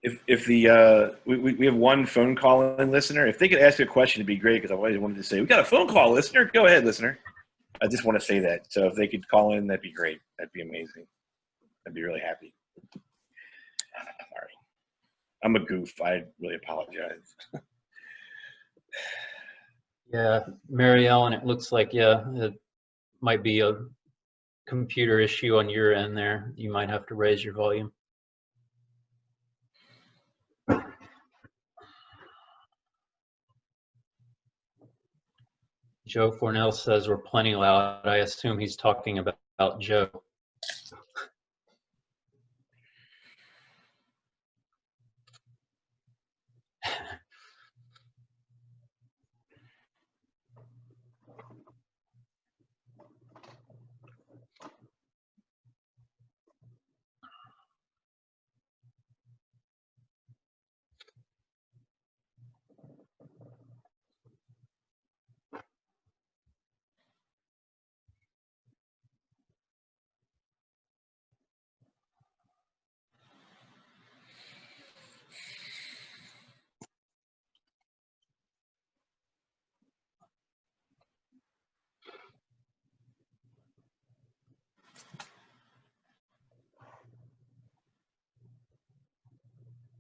if the we have one phone call in listener, if they could ask a question, it'd be great because I've always wanted to say we got a phone call listener. Go ahead, listener. I just want to say that. So if they could call in, that'd be great. That'd be amazing. I'd be really happy. Sorry, I'm a goof. I really apologize. Yeah, Mary Ellen, it looks like it might be a computer issue on your end there. You might have to raise your volume. Joe Fornell says we're plenty loud. I assume he's talking about Joe.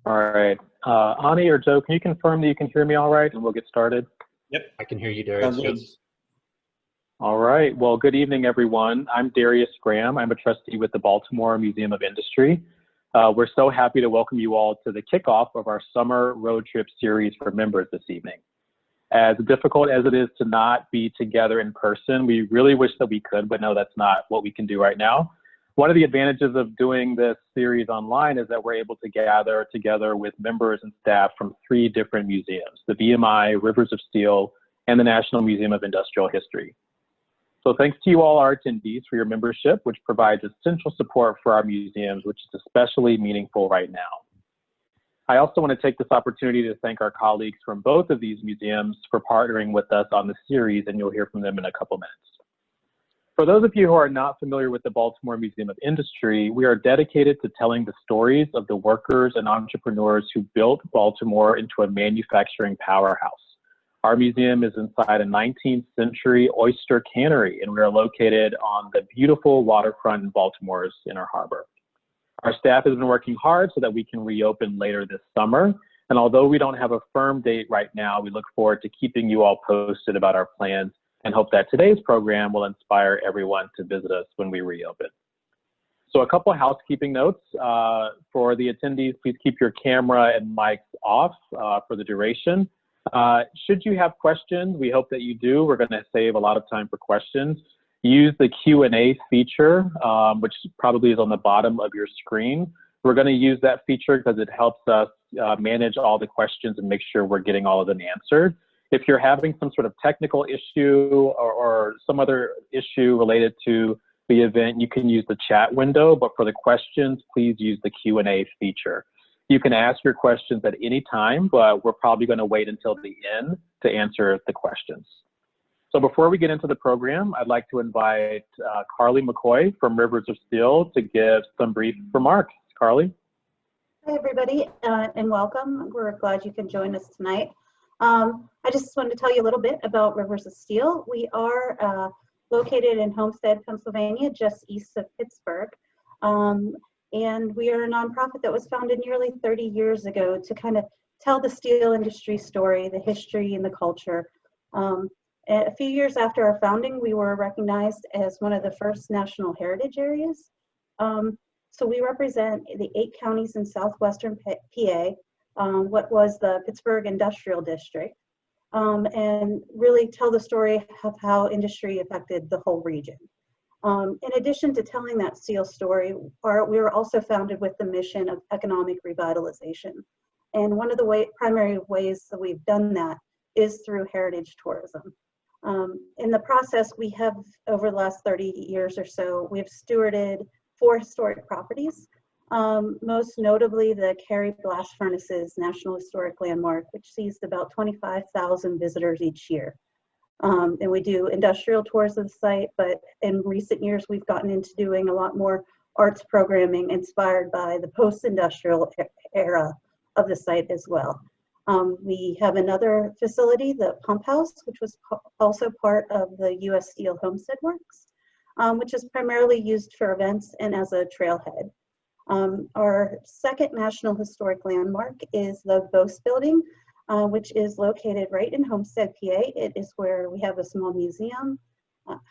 All right. Ani or Joe, can you confirm that you can hear me all right and we'll get started? Yep. I can hear you, Darius. All right. Well, good evening, everyone. I'm Darius Graham. I'm a trustee with the Baltimore Museum of Industry. We're so happy to welcome you all to the kickoff of our summer road trip series for members this evening. As difficult as it is to not be together in person, we really wish that we could, but no, that's not what we can do right now. One of the advantages of doing this series online is that we're able to gather together with members and staff from 3 different museums, the BMI, Rivers of Steel, and the National Museum of Industrial History. So thanks to you all, our attendees, for your membership, which provides essential support for our museums, which is especially meaningful right now. I also want to take this opportunity to thank our colleagues from both of these museums for partnering with us on the series, and you'll hear from them in a couple minutes. For those of you who are not familiar with the Baltimore Museum of Industry, we are dedicated to telling the stories of the workers and entrepreneurs who built Baltimore into a manufacturing powerhouse. Our museum is inside a 19th century oyster cannery, and we are located on the beautiful waterfront in Baltimore's Inner Harbor. Our staff has been working hard so that we can reopen later this summer. And although we don't have a firm date right now, we look forward to keeping you all posted about our plans and hope that today's program will inspire everyone to visit us when we reopen. So a couple of housekeeping notes. For the attendees, please keep your camera and mics off for the duration. Should you have questions, we hope that you do. We're going to save a lot of time for questions. Use the Q&A feature, which probably is on the bottom of your screen. We're going to use that feature because it helps us manage all the questions and make sure we're getting all of them answered. If you're having some sort of technical issue or some other issue related to the event, you can use the chat window, but for the questions, please use the Q&A feature. You can ask your questions at any time, but we're probably going to wait until the end to answer the questions. So before we get into the program, I'd like to invite Carly Mccoy from Rivers of Steel to give some brief remarks. Carly? Hi, everybody, and welcome. We're glad you can join us tonight. I just wanted to tell you a little bit about Rivers of Steel. We are located in Homestead, Pennsylvania, just east of Pittsburgh. And we are a nonprofit that was founded nearly 30 years ago to kind of tell the steel industry story, the history and the culture. A few years after our founding, we were recognized as one of the first national heritage areas. So we represent the 8 counties in southwestern PA, what was the Pittsburgh Industrial District, and really tell the story of how industry affected the whole region. In addition to telling that steel story, we were also founded with the mission of economic revitalization. And one of the primary ways that we've done that is through heritage tourism. In the process, we have, over the last 30 years or so, we've stewarded 4 historic properties, most notably the Cary Blast Furnaces National Historic Landmark, which sees about 25,000 visitors each year. And we do industrial tours of the site, but in recent years, we've gotten into doing a lot more arts programming inspired by the post-industrial era of the site as well. We have another facility, the pump house, which was also part of the U.S. Steel Homestead Works, which is primarily used for events and as a trailhead. Our second National Historic Landmark is the Boast Building, which is located right in Homestead, PA. It is where we have a small museum,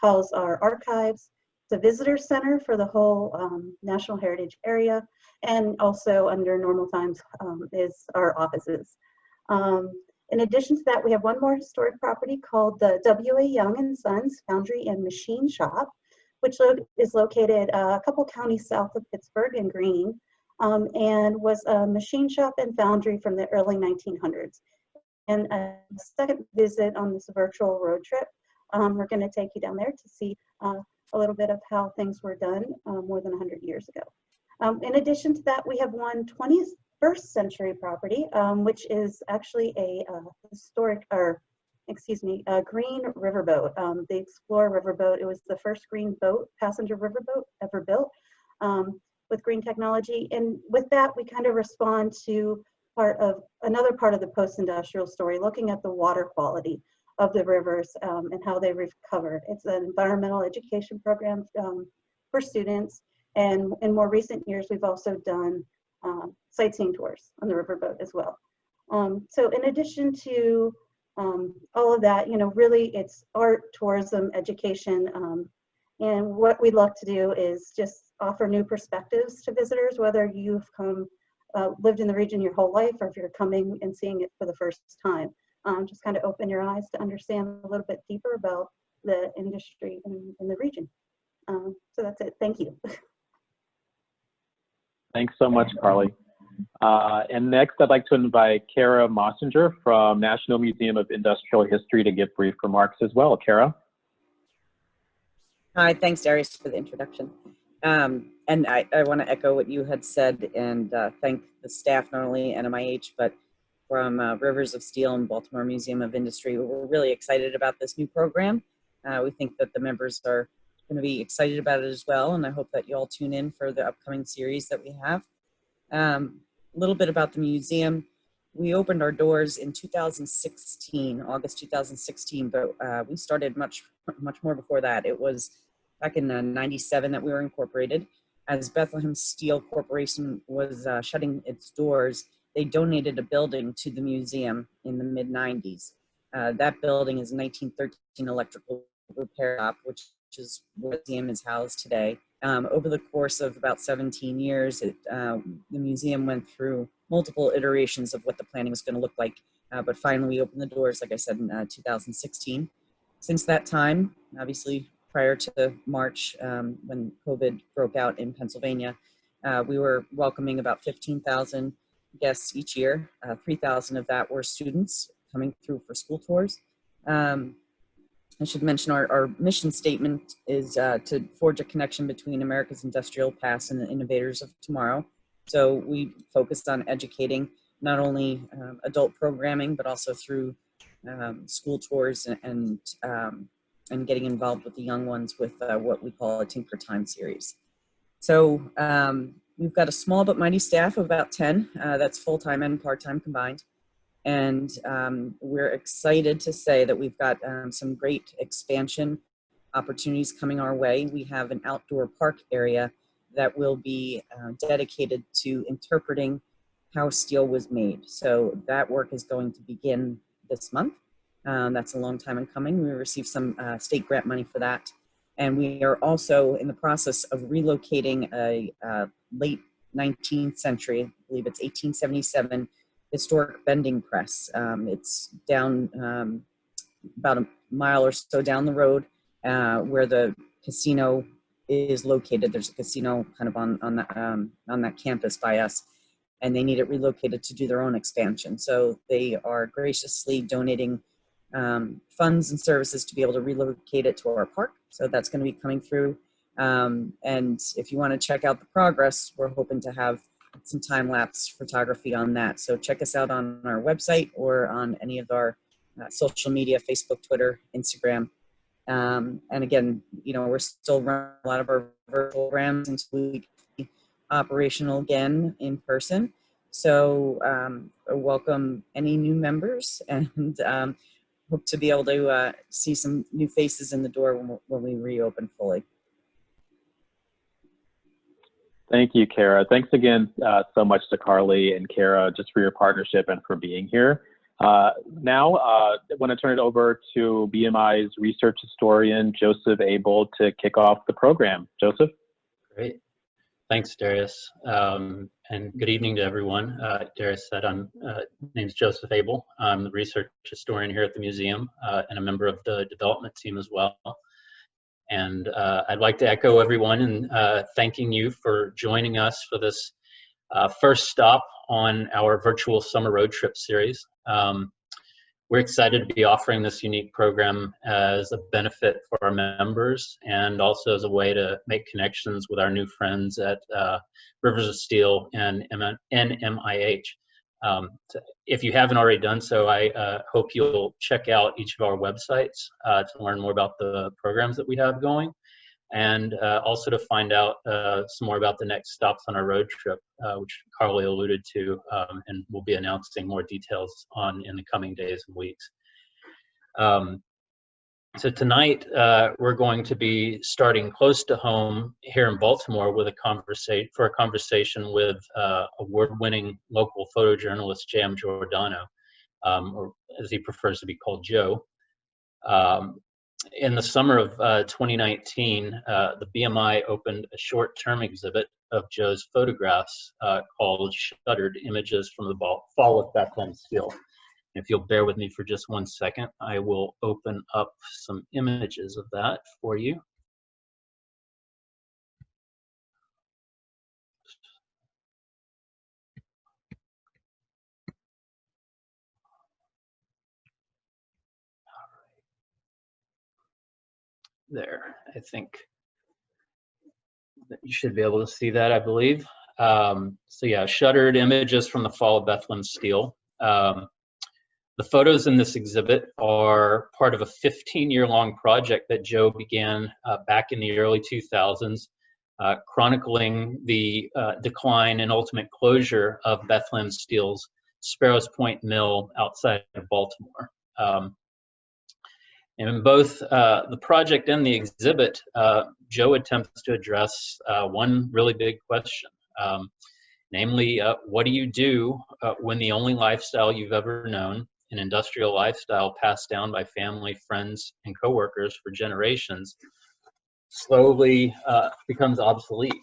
house our archives. It's a visitor center for the whole National Heritage area, and also under normal times is our offices. In addition to that, we have one more historic property called the W.A. Young and Sons Foundry and Machine Shop, which is located a couple counties south of Pittsburgh in Green, and was a machine shop and foundry from the early 1900s. And a second visit on this virtual road trip, we're going to take you down there to see a little bit of how things were done more than 100 years ago. In addition to that, we have one 21st century property, which is actually a historic, or excuse me, a green riverboat. The Explorer riverboat. It was the first green boat, passenger riverboat ever built with green technology. And with that, we kind of respond to another part of the post-industrial story, looking at the water quality of the rivers and how they recovered. It's an environmental education program for students. And in more recent years, we've also done sightseeing tours on the riverboat as well. So in addition to all of that, really it's art, tourism, education. And what we love to do is just offer new perspectives to visitors, whether you've lived in the region your whole life, or if you're coming and seeing it for the first time. Just kind of open your eyes to understand a little bit deeper about the industry in the region. So that's it. Thank you. Thanks so much, Carly. And next, I'd like to invite Kara Mossinger from National Museum of Industrial History to give brief remarks as well. Kara? Hi, thanks, Darius, for the introduction. And I want to echo what you had said and thank the staff, not only NMIH, but from Rivers of Steel and Baltimore Museum of Industry. We're really excited about this new program. We think that the members are going to be excited about it as well, and I hope that you all tune in for the upcoming series that we have. A little bit about the museum. We opened our doors in 2016, August 2016, but we started much more before that. It was back in 97 that we were incorporated. As Bethlehem Steel Corporation was shutting its doors, they donated a building to the museum in the mid-90s. That building is a 1913 electrical repair shop, which is where the museum is housed today. Over the course of about 17 years, the museum went through multiple iterations of what the planning was going to look like, but finally we opened the doors, like I said, in 2016. Since that time, obviously prior to March, when COVID broke out in Pennsylvania, we were welcoming about 15,000 guests each year. 3,000 of that were students coming through for school tours. I should mention our mission statement is to forge a connection between America's industrial past and the innovators of tomorrow. So we focused on educating not only adult programming, but also through school tours and getting involved with the young ones with what we call a Tinker Time series. So we've got a small but mighty staff of about 10. That's full-time and part-time combined. And we're excited to say that we've got some great expansion opportunities coming our way. We have an outdoor park area that will be dedicated to interpreting how steel was made. So that work is going to begin this month. That's a long time in coming. We received some state grant money for that. And we are also in the process of relocating a late 19th century, I believe it's 1877, historic bending press. It's down about a mile or so down the road where the casino is located. There's a casino kind of on that campus by us, and they need it relocated to do their own expansion. So they are graciously donating funds and services to be able to relocate it to our park. So that's going to be coming through. And if you want to check out the progress, we're hoping to have some time-lapse photography on that. So check us out on our website or on any of our social media, Facebook, Twitter, Instagram. And again, we're still running a lot of our virtual programs until we be operational again in person. So welcome any new members, and hope to be able to see some new faces in the door when we reopen fully. Thank you, Kara. Thanks again so much to Carly and Kara just for your partnership and for being here. Now, I want to turn it over to BMI's research historian, Joseph Abel, to kick off the program. Joseph? Great. Thanks, Darius. And good evening to everyone. Darius said name's Joseph Abel. I'm the research historian here at the museum and a member of the development team as well. And I'd like to echo everyone in thanking you for joining us for this first stop on our virtual summer road trip series. We're excited to be offering this unique program as a benefit for our members and also as a way to make connections with our new friends at Rivers of Steel and NMIH. If you haven't already done so, I hope you'll check out each of our websites to learn more about the programs that we have going, and also to find out some more about the next stops on our road trip, which Carly alluded to, and we'll be announcing more details on in the coming days and weeks. So tonight, we're going to be starting close to home here in Baltimore with a conversation with award-winning local photojournalist Giordano, or as he prefers to be called, Joe. In the summer of 2019, the BMI opened a short-term exhibit of Joe's photographs called Shuttered Images from the Fall of Bethlehem Steel. If you'll bear with me for just 1 second, I will open up some images of that for you. There, I think that you should be able to see that, I believe. So yeah, Shuttered Images from the Fall of Bethlehem Steel. The photos in this exhibit are part of a 15-year-long project that Joe began back in the early 2000s, chronicling the decline and ultimate closure of Bethlehem Steel's Sparrows Point Mill outside of Baltimore. And in both the project and the exhibit, Joe attempts to address one really big question, namely, what do you do when the only lifestyle you've ever known, an industrial lifestyle passed down by family, friends, and coworkers for generations, slowly becomes obsolete?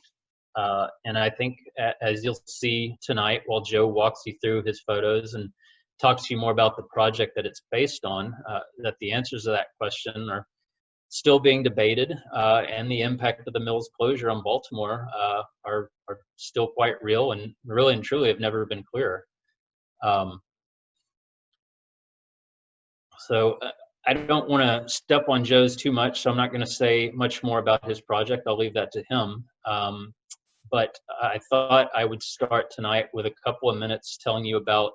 And I think, as you'll see tonight, while Joe walks you through his photos and talks to you more about the project that it's based on, that the answers to that question are still being debated, and the impact of the mill's closure on Baltimore are still quite real and really and truly have never been clearer. So I don't want to step on Joe's too much, so I'm not going to say much more about his project. I'll leave that to him. But I thought I would start tonight with a couple of minutes telling you about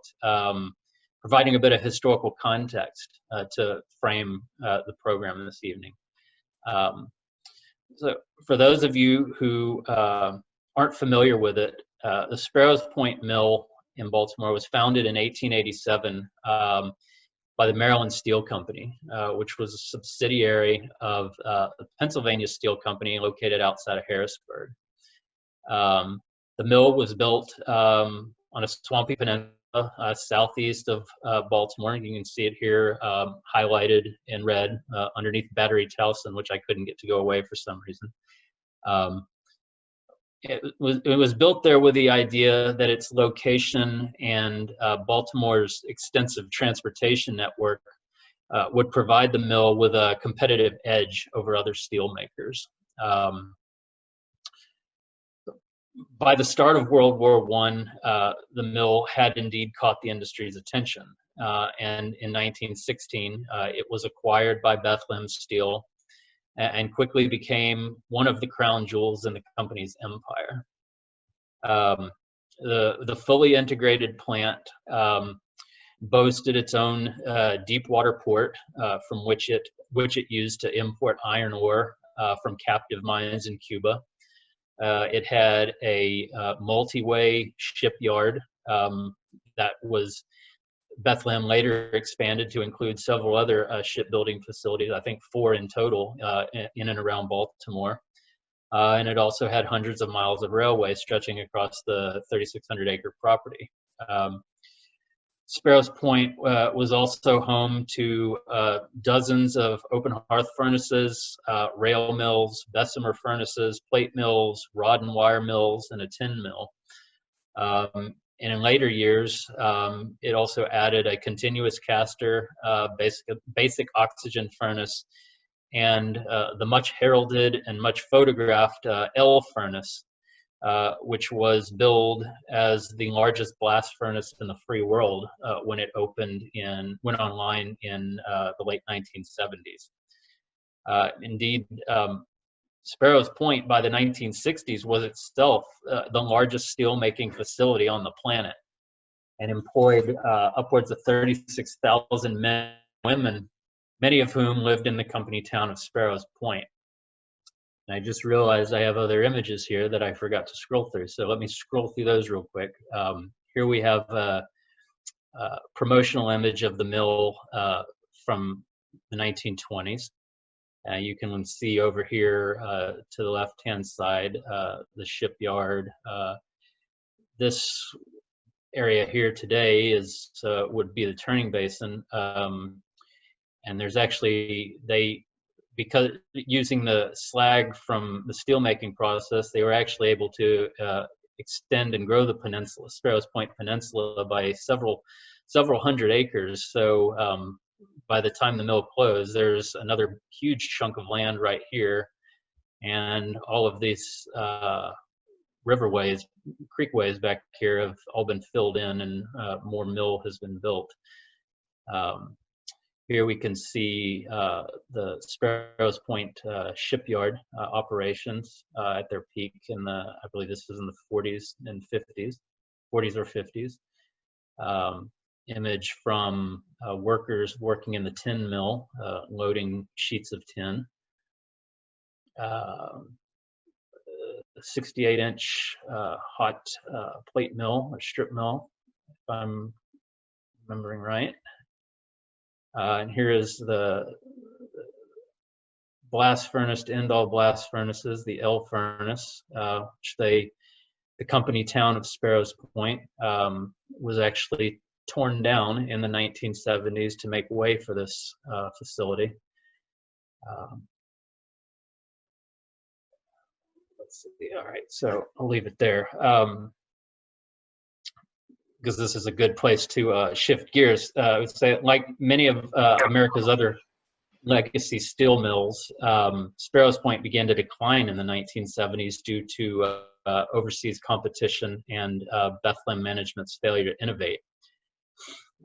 providing a bit of historical context to frame the program this evening. So for those of you who aren't familiar with it, the Sparrows Point Mill in Baltimore was founded in 1887 by the Maryland Steel Company, which was a subsidiary of the Pennsylvania Steel Company located outside of Harrisburg. The mill was built on a swampy peninsula southeast of Baltimore. You can see it here highlighted in red underneath Battery Towson, which I couldn't get to go away for some reason. It was built there with the idea that its location and Baltimore's extensive transportation network would provide the mill with a competitive edge over other steel makers. By the start of World War I, the mill had indeed caught the industry's attention. And in 1916, it was acquired by Bethlehem Steel and quickly became one of the crown jewels in the company's empire. The fully integrated plant boasted its own deep water port from which it used to import iron ore from captive mines in Cuba. It had a multi-way shipyard That was Bethlehem later expanded to include several other shipbuilding facilities, I think 4 in total in and around Baltimore. And it also had hundreds of miles of railway stretching across the 3,600-acre property. Sparrows Point was also home to dozens of open hearth furnaces, rail mills, Bessemer furnaces, plate mills, rod and wire mills, and a tin mill. And in later years, it also added a continuous caster, basic oxygen furnace, and the much heralded and much photographed L furnace, which was billed as the largest blast furnace in the free world when it went online in the late 1970s. Indeed, Sparrows Point by the 1960s was itself the largest steelmaking facility on the planet, and employed upwards of 36,000 men and women, many of whom lived in the company town of Sparrows Point. And I just realized I have other images here that I forgot to scroll through, so let me scroll through those real quick. Here we have a promotional image of the mill from the 1920s. You can see over here to the left-hand side the shipyard. This area here today would be the turning basin, and there's actually, because using the slag from the steelmaking process, they were actually able to extend and grow the peninsula, Sparrows Point Peninsula, by several hundred acres. So by the time the mill closed, there's another huge chunk of land right here, and all of these riverways, creekways back here have all been filled in, and more mill has been built. Here we can see the Sparrows Point shipyard operations at their peak in I believe this was in the 40s and 50s, 40s or 50s. Image from workers working in the tin mill, loading sheets of tin. 68-inch hot plate mill, or strip mill, if I'm remembering right. And here is the blast furnace to end all blast furnaces, the L furnace, which the company town of Sparrows Point was actually torn down in the 1970s to make way for this facility. Let's see. All right, so I'll leave it there because this is a good place to shift gears. I would say, like many of America's other legacy steel mills, Sparrows Point began to decline in the 1970s due to overseas competition and Bethlehem management's failure to innovate.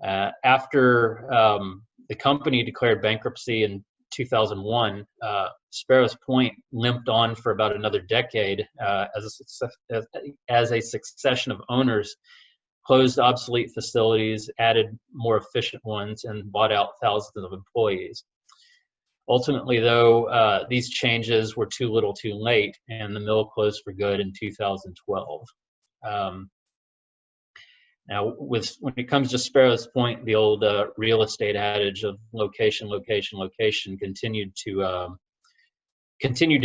After the company declared bankruptcy in 2001, Sparrows Point limped on for about another decade as a succession of owners closed obsolete facilities, added more efficient ones, and bought out thousands of employees. Ultimately, though, these changes were too little too late, and the mill closed for good in 2012. Now, when it comes to Sparrows Point, the old real estate adage of location, location, location continued to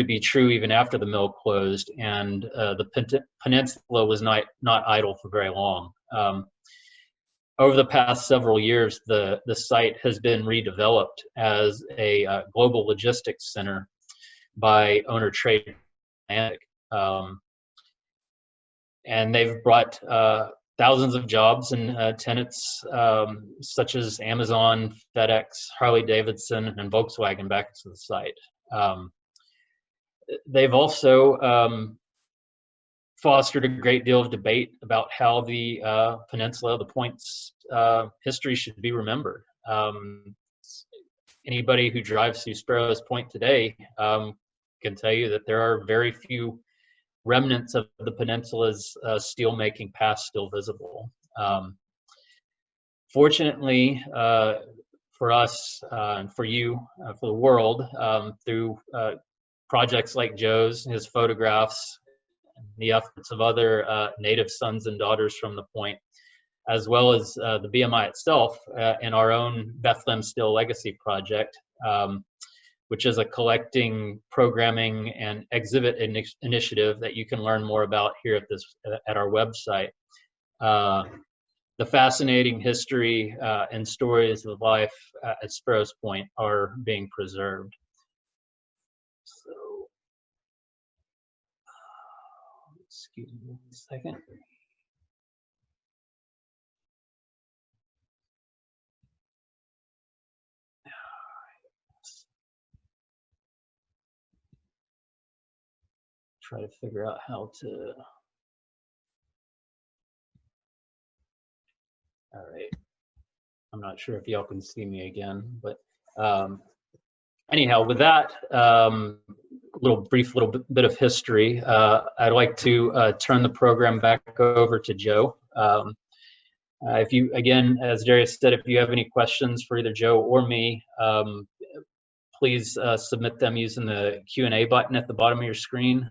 be true even after the mill closed, and the peninsula was not idle for very long. Over the past several years, the site has been redeveloped as a global logistics center by owner Trade Atlantic, and they've brought thousands of jobs and tenants such as Amazon, FedEx, Harley-Davidson, and Volkswagen back to the site. They've also fostered a great deal of debate about how the peninsula, the Point's history should be remembered. Anybody who drives through Sparrows Point today can tell you that there are very few remnants of the peninsula's steelmaking past still visible. Fortunately for us and for you, for the world, through projects like Joe's, his photographs, the efforts of other native sons and daughters from the Point, as well as the BMI itself, and our own Bethlehem Steel Legacy Project, which is a collecting, programming, and exhibit initiative that you can learn more about here at our website. The fascinating history and stories of life at Sparrows Point are being preserved. So, excuse me 1 second. Try to figure out how to. All right. I'm not sure if y'all can see me again, but anyhow, with that brief little bit of history, I'd like to turn the program back over to Joe. If you, again, as Darius said, if you have any questions for either Joe or me, please submit them using the Q&A button at the bottom of your screen,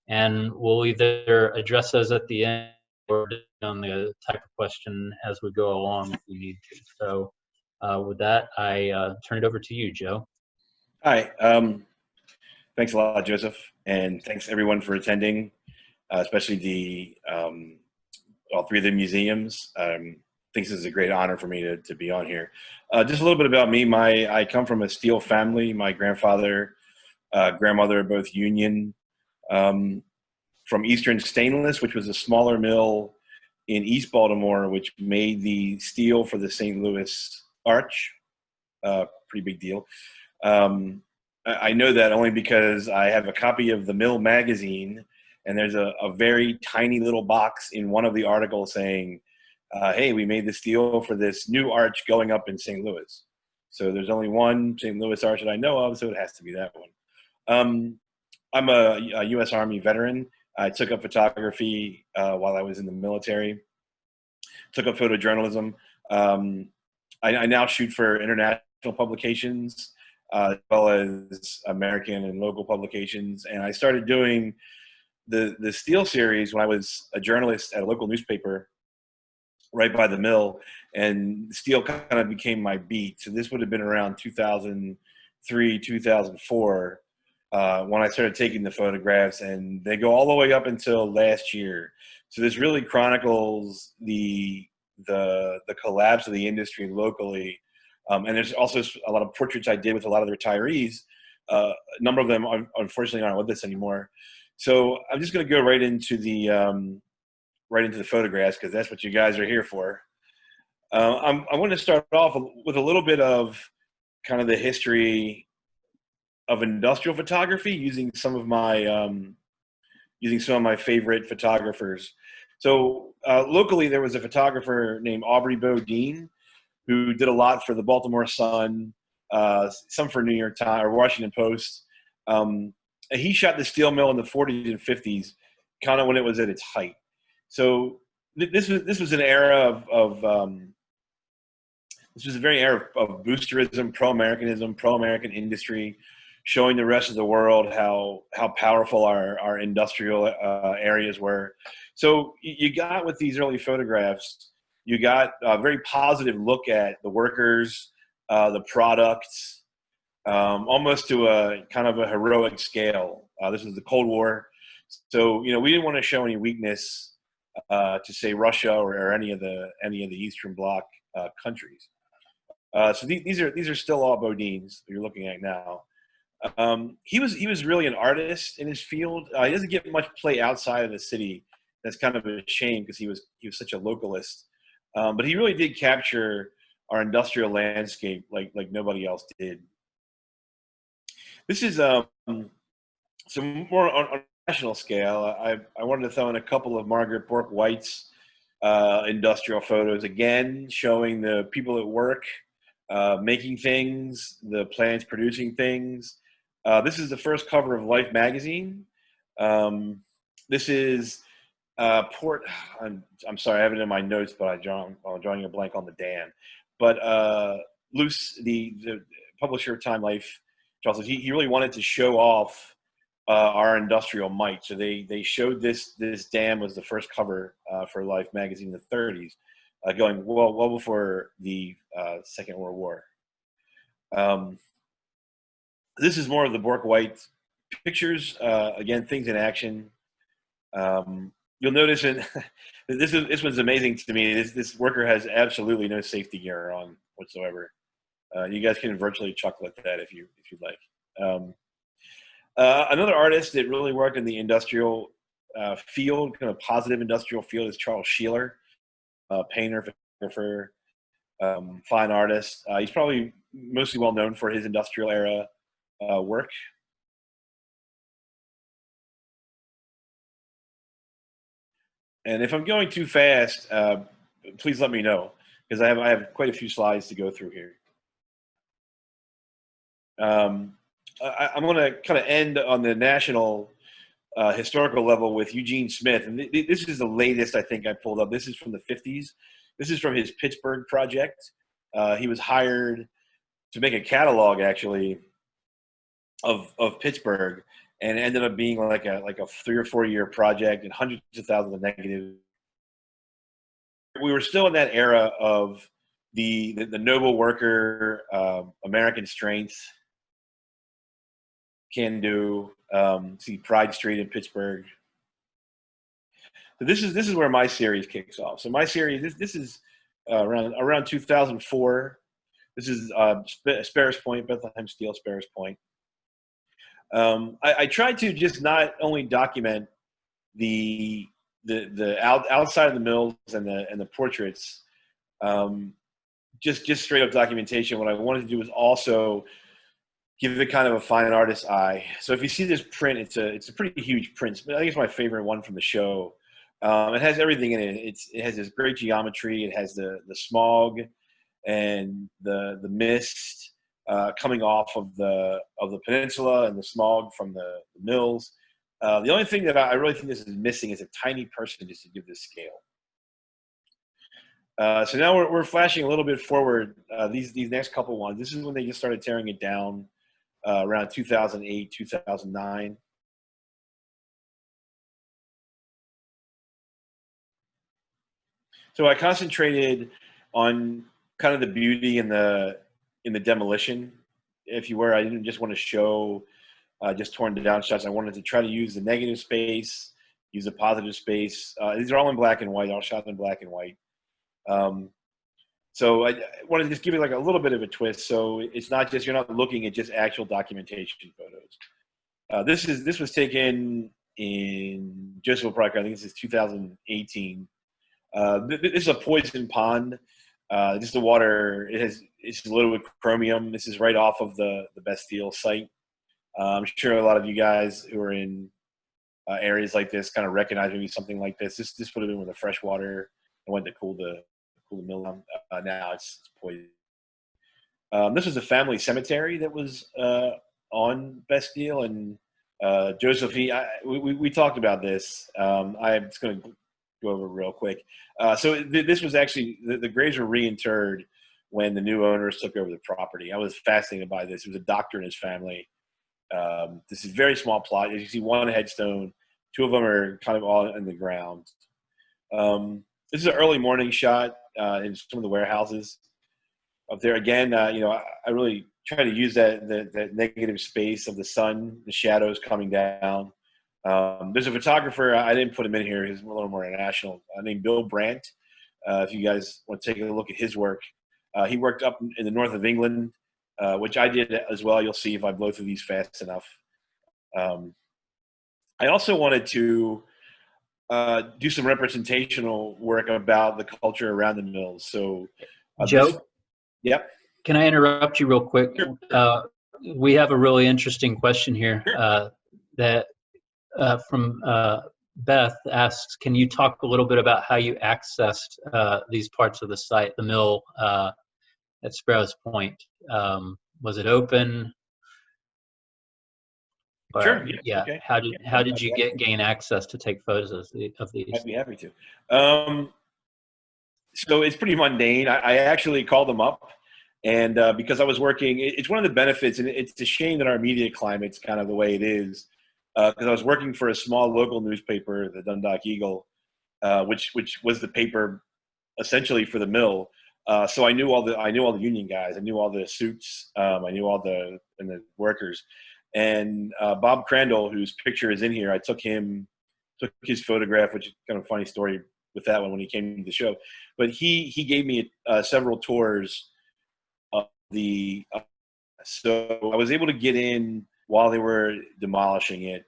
and we'll either address those at the end or on the type of question as we go along if we need to. So with that, I turn it over to you, Joe. Hi. Thanks a lot, Joseph, and thanks everyone for attending, especially all three of the museums. I think this is a great honor for me to be on here. Just a little bit about me. I come from a steel family. My grandfather, grandmother are both union. From Eastern Stainless, which was a smaller mill in East Baltimore, which made the steel for the St. Louis Arch. Pretty big deal. I know that only because I have a copy of the Mill magazine, and there's a very tiny little box in one of the articles saying, hey, we made the steel for this new arch going up in St. Louis. So there's only one St. Louis arch that I know of, so it has to be that one. I'm a U.S. Army veteran. I took up photography while I was in the military, took up photojournalism. I now shoot for international publications, as well as American and local publications. And I started doing the Steel series when I was a journalist at a local newspaper right by the mill, and Steel kind of became my beat. So this would have been around 2003, 2004. When I started taking the photographs, and they go all the way up until last year. So this really chronicles the collapse of the industry locally. And there's also a lot of portraits I did with a lot of the retirees. A number of them unfortunately aren't with us anymore. So I'm just going to go right into the photographs, because that's what you guys are here for. I'm going to start off with a little bit of kind of the history of industrial photography using some of my favorite photographers. So locally, there was a photographer named Aubrey Bodine who did a lot for the Baltimore Sun, some for New York Times or Washington Post. And he shot the steel mill in the 40s and 50s, kind of when it was at its height. So this was an era this was a very era of boosterism, pro-Americanism, pro-American industry, showing the rest of the world how powerful our industrial areas were. So you got, with these early photographs, you got a very positive look at the workers, the products, almost to a kind of a heroic scale. This is the Cold War. So, we didn't want to show any weakness to say Russia or any of the Eastern Bloc countries. So these are still all Bodines you're looking at now. He was really an artist in his field. He doesn't get much play outside of the city. That's kind of a shame, because he was such a localist. But he really did capture our industrial landscape like nobody else did. This is some more on a national scale. I wanted to throw in a couple of Margaret Bourke White's industrial photos, again showing the people at work making things, the plants producing things. This is the first cover of Life magazine. This is Port. I'm sorry, I have it in my notes, but I'm drawing a blank on the dam. But Luce, the publisher of Time Life, Charles, he really wanted to show off our industrial might. So they showed this dam was the first cover for Life magazine in the 30s, going well before the Second World War. This is more of the Bork White pictures. Again, things in action. You'll notice it. This one's amazing to me. This worker has absolutely no safety gear on whatsoever. You guys can virtually chuckle at that if you'd like. Another artist that really worked in the industrial field, kind of positive industrial field, is Charles Schieler, painter, photographer, fine artist. He's probably mostly well known for his industrial era work. And if I'm going too fast, please let me know, because I have quite a few slides to go through here. I'm going to kind of end on the national historical level with Eugene Smith. And this is the latest I think I pulled up. This is from the 50s. This is from his Pittsburgh project. He was hired to make a catalog, actually, of Pittsburgh, and it ended up being like a 3 or 4 year project and hundreds of thousands of negatives. We were still in that era of the noble worker, American strength, can do. See Pride Street in Pittsburgh. So this is where my series kicks off. So my series, this is around 2004. This is Sparrows Point, Bethlehem Steel, Sparrows Point. I tried to just not only document the outside of the mills and the portraits, just straight up documentation. What I wanted to do was also give it kind of a fine artist's eye. So if you see this print, it's a pretty huge print. I think it's my favorite one from the show. It has everything in it. It has this great geometry. It has the smog and the mist coming off of the peninsula and the smog from the mills. The only thing that I really think this is missing is a tiny person just to give this scale. So now we're flashing a little bit forward. These next couple ones. This is when they just started tearing it down around 2008, 2009. So I concentrated on kind of the beauty in the demolition, if you were. I didn't just want to show just torn down shots. I wanted to try to use the negative space, use the positive space. These are all in black and white, all shot in black and white. So I wanted to just give it like a little bit of a twist. So it's not just, you're not looking at just actual documentation photos. This was taken in Joseph Park. I think this is 2018. This is a poison pond. Just the water, it's loaded with chromium. This is right off of the Bastille site. I'm sure a lot of you guys who are in areas like this kind of recognize maybe something like this. This would have been with the fresh water and went to cool the mill down. Now it's poison. This was a family cemetery that was on Bastille, and Joseph, we talked about this. I'm just going to go over real quick. So this was actually, the graves were reinterred when the new owners took over the property. I was fascinated by this. It was a doctor and his family. This is a very small plot. As you see, one headstone, two of them are kind of all in the ground. This is an early morning shot in some of the warehouses up there. Again, I really try to use that negative space of the sun, the shadows coming down. There's a photographer, I didn't put him in here, he's a little more international, named Bill Brandt. If you guys want to take a look at his work. He worked up in the north of England, which I did as well. You'll see if I blow through these fast enough. I also wanted to do some representational work about the culture around the mills. So, Joe? Yep. Can I interrupt you real quick? Sure. We have a really interesting question here that from Beth asks, can you talk a little bit about how you accessed these parts of the site, the mill at Sparrows Point? Was it open? Or, Sure. Yeah. Okay. How did you gain access to take photos of these? I'd be happy to. So it's pretty mundane. I actually called them up, and because I was working, it's one of the benefits, and it's a shame that our media climate's kind of the way it is. because I was working for a small local newspaper, the Dundalk Eagle, which was the paper essentially for the mill. So I knew all the union guys. I knew all the suits. I knew all the workers. And Bob Crandall, whose picture is in here, I took his photograph, which is kind of a funny story with that one when he came to the show. But he gave me several tours of the. So I was able to get in while they were demolishing it.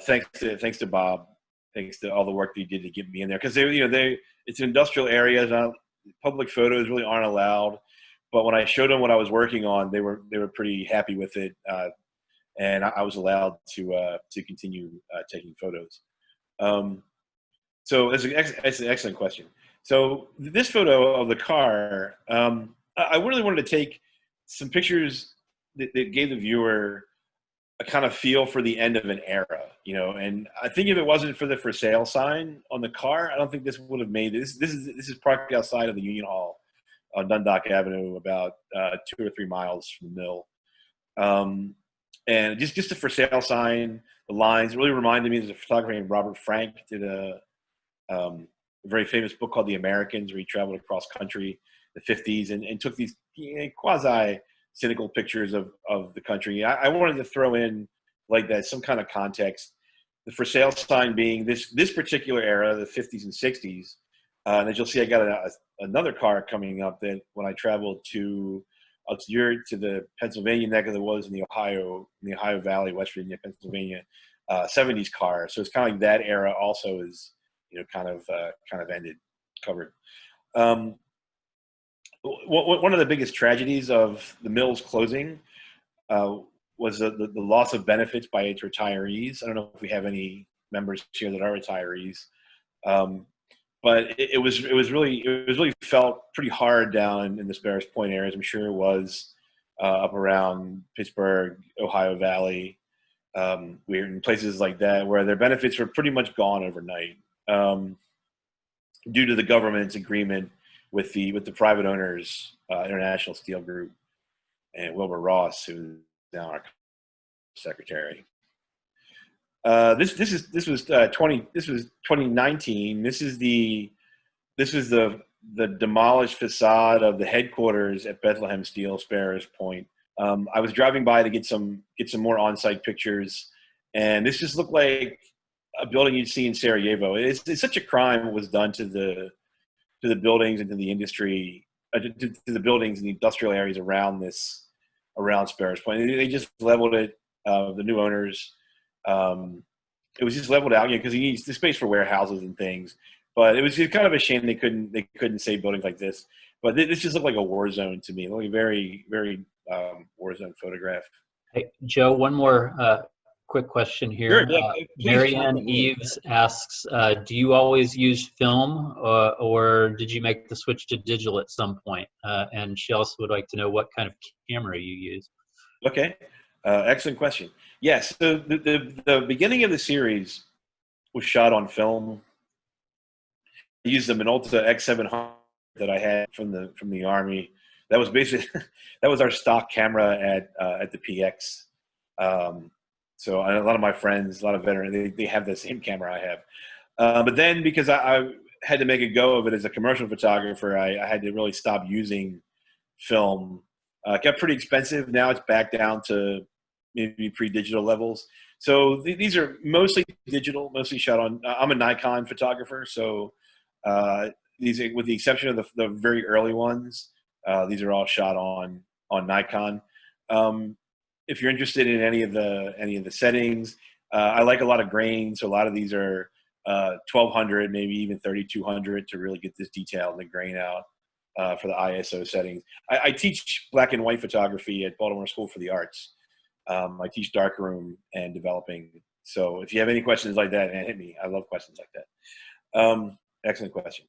Thanks to Bob. Thanks to all the work that he did to get me in there, because it's an industrial area. Public photos really aren't allowed. But when I showed them what I was working on, they were pretty happy with it, and I was allowed to continue taking photos. So it's an excellent question. So this photo of the car, I really wanted to take some pictures that gave the viewer a kind of feel for the end of an era, and I think if it wasn't for the for sale sign on the car, I don't think this would have made this. This is parked outside of the Union Hall on Dundalk Avenue, about 2 or 3 miles from the mill. And just the for sale sign, the lines really reminded me. There's a photographer named Robert Frank did a very famous book called The Americans, where he traveled across country in the 50s and took these quasi cynical pictures of the country. I wanted to throw in like that, some kind of context. The for sale sign being this particular era, the 50s and 60s. And as you'll see, I got another car coming up that when I traveled to the Pennsylvania neck of the woods in the Ohio Valley, West Virginia, Pennsylvania, 70s car. So it's kind of like that era also is, kind of ended, covered. One of the biggest tragedies of the mill's closing was the loss of benefits by its retirees. I don't know if we have any members here that are retirees, but it was really felt pretty hard down in the Sparrows Point areas. I'm sure it was up around Pittsburgh, Ohio Valley, we're in places like that where their benefits were pretty much gone overnight due to the government's agreement with the private owners, International Steel Group, and Wilbur Ross, who is now our secretary. This was 2019. This is the demolished facade of the headquarters at Bethlehem Steel, Sparrows Point. I was driving by to get some more on-site pictures, and this just looked like a building you'd see in Sarajevo. It's such a crime what was done to the buildings and to the industry, to the buildings and the industrial areas around Sparrows Point. They just leveled it. The new owners, it was just leveled out, because he needs the space for warehouses and things. But it was just kind of a shame they couldn't save buildings like this. But this just looked like a war zone to me. It looked like a very, very war zone photograph. Hey, Joe, one more quick question here. Sure, yeah, Marianne Eves asks, do you always use film or did you make the switch to digital at some point? And she also would like to know what kind of camera you use. Okay, excellent question. Yes, so the beginning of the series was shot on film. I used the Minolta X700 that I had from the Army. That was basically that was our stock camera at the PX. So a lot of my friends, a lot of veterans, they have the same camera I have. But then because I had to make a go of it as a commercial photographer, I had to really stop using film. It got pretty expensive. Now it's back down to maybe pre-digital levels. So these are mostly digital, mostly shot on. I'm a Nikon photographer, so these, with the exception of the very early ones, these are all shot on Nikon. If you're interested in any of the settings, I like a lot of grain, so a lot of these are 1200, maybe even 3200 to really get this detail and the grain out for the ISO settings. I teach black and white photography at Baltimore School for the Arts. I teach darkroom and developing. So if you have any questions like that, man, hit me. I love questions like that. Excellent question.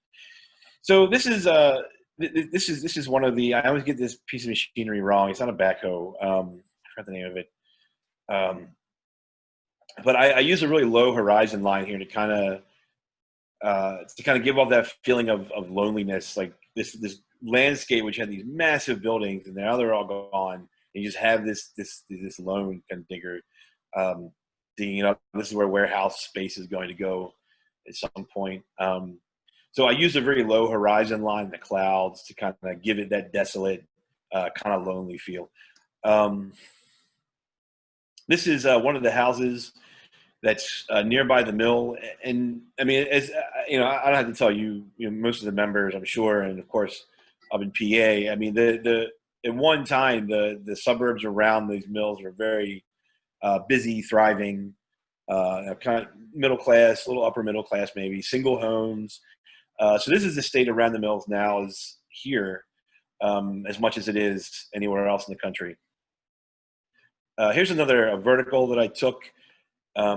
So this is one of the. I always get this piece of machinery wrong. It's not a backhoe. I forgot the name of it. But I use a really low horizon line here to kind of give off that feeling of loneliness, like this landscape which had these massive buildings and now they're all gone. And you just have this lone kind of digger. you know, this is where warehouse space is going to go at some point. So I used a very low horizon line in the clouds to kind of give it that desolate, kind of lonely feel. This is one of the houses that's nearby the mill. And I mean, as you know, I don't have to tell you, you know, most of the members, I'm sure, and of course, up in PA. I mean, at one time, the suburbs around these mills were very busy, thriving, kind of middle class, a little upper middle class, maybe single homes. So this is the state around the mills now is here, as much as it is anywhere else in the country. Here's another vertical that I took.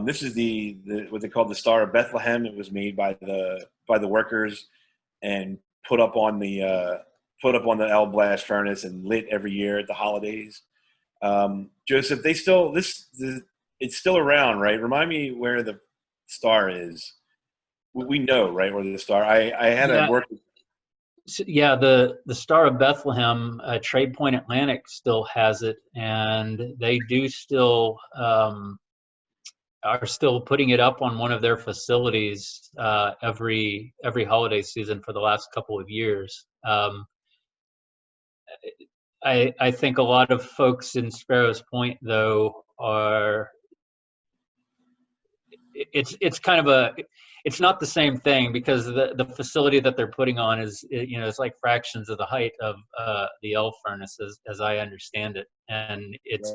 This is the what they call the Star of Bethlehem. It was made by the workers and put up on the L blast furnace and lit every year at the holidays. Joseph, it's still around, right? Remind me where the star is. We know, right, where the star. I had a work. Yeah, the Star of Bethlehem, Trade Point Atlantic still has it, and they do still are still putting it up on one of their facilities every holiday season for the last couple of years. I think a lot of folks in Sparrows Point, though, are it's kind of it's not the same thing because the facility that they're putting on is, you know, it's like fractions of the height of the L furnace as I understand it, and it's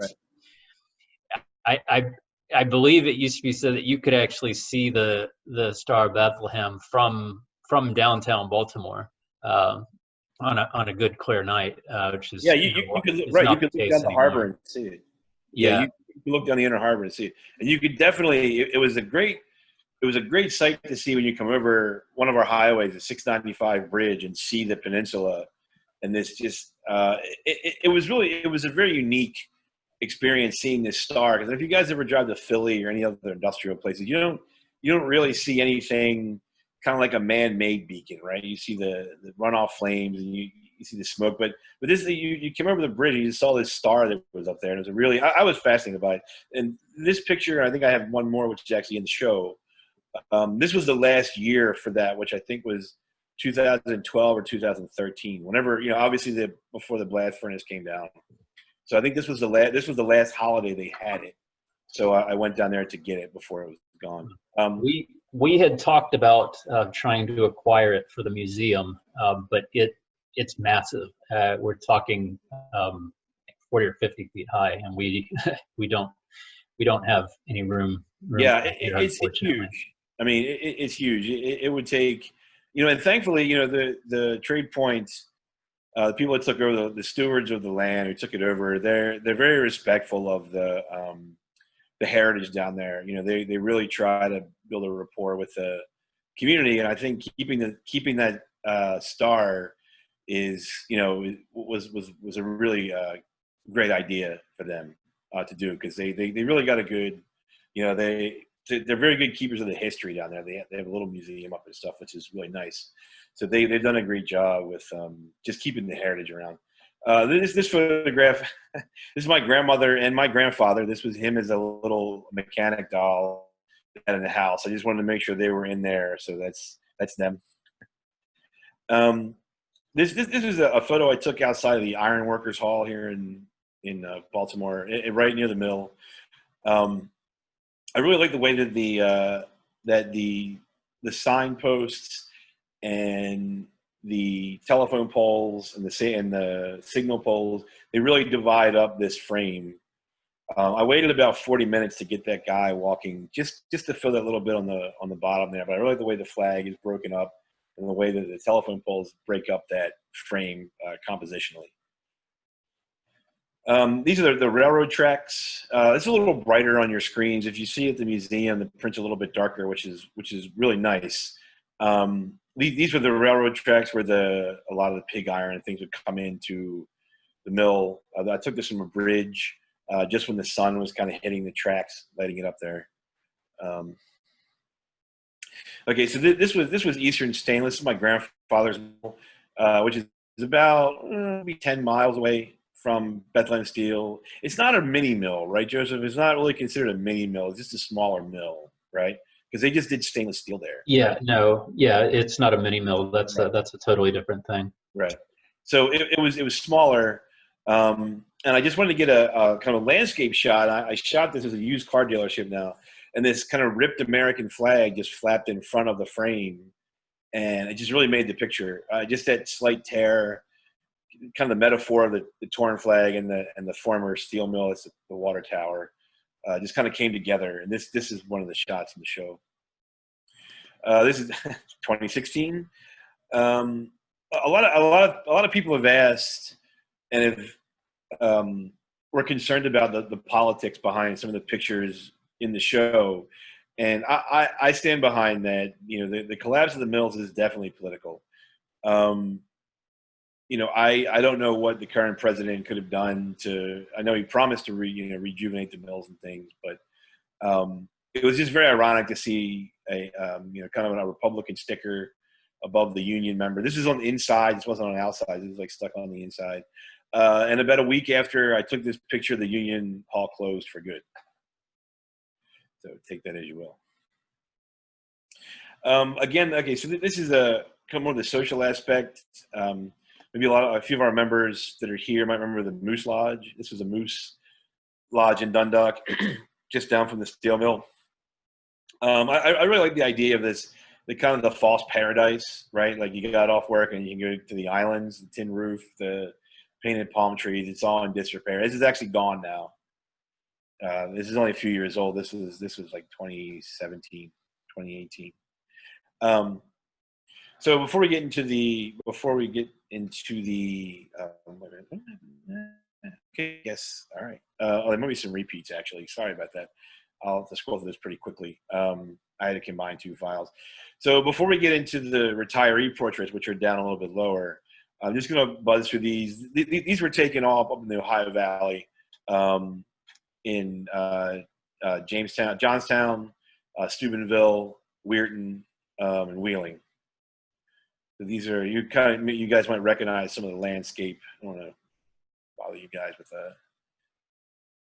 Right. I believe it used to be said that you could actually see the Star of Bethlehem from downtown Baltimore on a good clear night, which is You could look, right. You could look down the harbor and see it. Yeah, you could look down the inner harbor and see it, and you could definitely. It was a great sight to see when you come over one of our highways, the 695 bridge, and see the peninsula. And this just it was a very unique experience seeing this star, because if you guys ever drive to Philly or any other industrial places, you don't really see anything kind of like a man-made beacon, right? You see the runoff flames and you see the smoke, but this you came over the bridge and you saw this star that was up there, and it was a really I was fascinated by it. And this picture, I think I have one more, which is actually in the show. This was the last year for that, which I think was 2012 or 2013. Whenever, you know, obviously before the blast furnace came down. So I think this was the last holiday they had it. So I went down there to get it before it was gone. We had talked about trying to acquire it for the museum, but it's massive. We're talking 40 or 50 feet high, and we don't have any room. Yeah, it's huge. I mean, it's huge. It would take, you know, and thankfully, you know, the trade points, the people that took over, the stewards of the land who took it over, they're very respectful of the heritage down there. You know, they really try to build a rapport with the community, and I think keeping that star is, you know, was a really great idea for them to do, because they really got a good, you know, they're very good keepers of the history down there. They have a little museum up and stuff, which is really nice. So they've done a great job with just keeping the heritage around. This photograph, this is my grandmother and my grandfather. This was him as a little mechanic doll in the house. I just wanted to make sure they were in there. So that's them. This is a photo I took outside of the Iron Workers Hall here in Baltimore, right near the mill. I really like the way that the signposts and the telephone poles and the signal poles, they really divide up this frame. I waited about 40 minutes to get that guy walking, just to fill that little bit on the bottom there. But I really like the way the flag is broken up and the way that the telephone poles break up that frame compositionally. These are the railroad tracks. It's a little brighter on your screens. If you see at the museum, the print's a little bit darker, which is really nice. These were the railroad tracks where a lot of the pig iron and things would come into the mill. I took this from a bridge just when the sun was kind of hitting the tracks, lighting it up there. Okay, so this was Eastern Stainless. This is my grandfather's mill, which is about maybe 10 miles away from Bethlehem Steel. It's not a mini mill, right, Joseph? It's not really considered a mini mill. It's just a smaller mill, right? Because they just did stainless steel there. Yeah, no, yeah, it's not a mini mill. That's Right. that's a totally different thing. Right. So it was smaller, and I just wanted to get a kind of landscape shot. I shot this as a used car dealership now, and this kind of ripped American flag just flapped in front of the frame, and it just really made the picture. Just that slight tear, kind of the metaphor of the torn flag and the former steel mill, it's the water tower, just kind of came together. And this is one of the shots in the show. This is 2016. A lot of people have asked and were concerned about the politics behind some of the pictures in the show, and I stand behind that. You know, the collapse of the mills is definitely political. You know, I don't know what the current president could have done to. I know he promised to rejuvenate the mills and things, but it was just very ironic to see a kind of a Republican sticker above the union member. This is on the inside. This wasn't on the outside. This was like stuck on the inside. And about a week after I took this picture, the union hall closed for good. So take that as you will. Again, okay, so this is kind of more of the social aspect. Maybe a few of our members that are here might remember the Moose Lodge. This was a Moose Lodge in Dundalk, just down from the steel mill. I really like the idea of this, the kind of the false paradise, right? Like you got off work and you can go to the islands, the tin roof, the painted palm trees. It's all in disrepair. This is actually gone now. This is only a few years old. This was like 2017, 2018. So before we get into the okay, yes, all right. There might be some repeats actually. Sorry about that. I'll have to scroll through this pretty quickly. I had to combine two files. So before we get into the retiree portraits, which are down a little bit lower, I'm just going to buzz through these. These were taken up in the Ohio Valley, in Jamestown, Johnstown, Steubenville, Weirton, and Wheeling. So these are you guys might recognize some of the landscape. I don't want to bother you guys with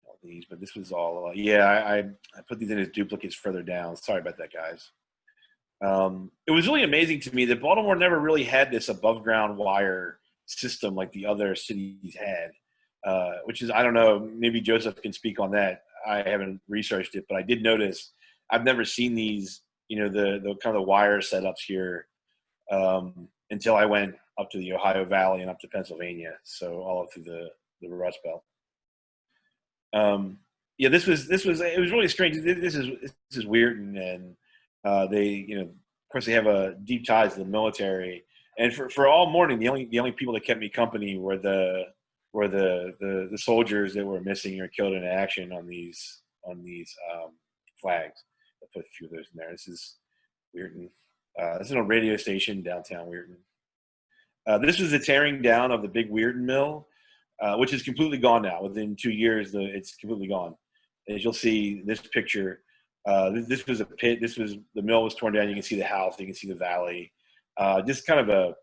all these, but this was all I put these in as duplicates further down. Sorry about that, guys. It was really amazing to me that Baltimore never really had this above ground wire system like the other cities had, which is, I don't know, maybe Joseph can speak on that. I haven't researched it, but I did notice I've never seen these, the kind of the wire setups here until I went up to the Ohio Valley and up to Pennsylvania. So all up through the Rust Belt. It was really strange. This is weird. And they, of course they have a deep ties to the military. And for all morning, the only people that kept me company were the soldiers that were missing or killed in action on these flags. I put a few of those in there. This is Weirton. This is a radio station downtown Weirton. This was the tearing down of the big Weirton mill, which is completely gone now. Within 2 years, it's completely gone. As you'll see this picture, this was a pit. The mill was torn down. You can see the house. You can see the valley. Just kind of a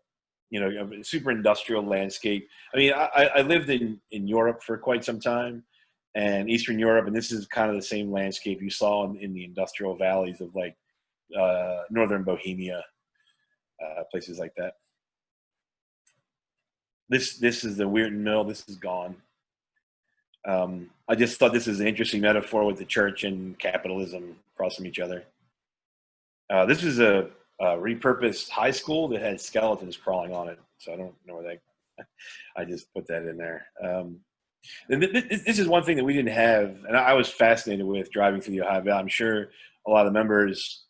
super industrial landscape. I mean, I lived in Europe for quite some time, and Eastern Europe, and this is kind of the same landscape you saw in the industrial valleys of like northern Bohemia, places like that. This is the Weirton mill. This is gone. I just thought this is an interesting metaphor with the church and capitalism crossing each other. This is a repurposed high school that had skeletons crawling on it. So I don't know where I just put that in there. And this is one thing that we didn't have, and I was fascinated with driving through the Ohio Valley. I'm sure a lot of the members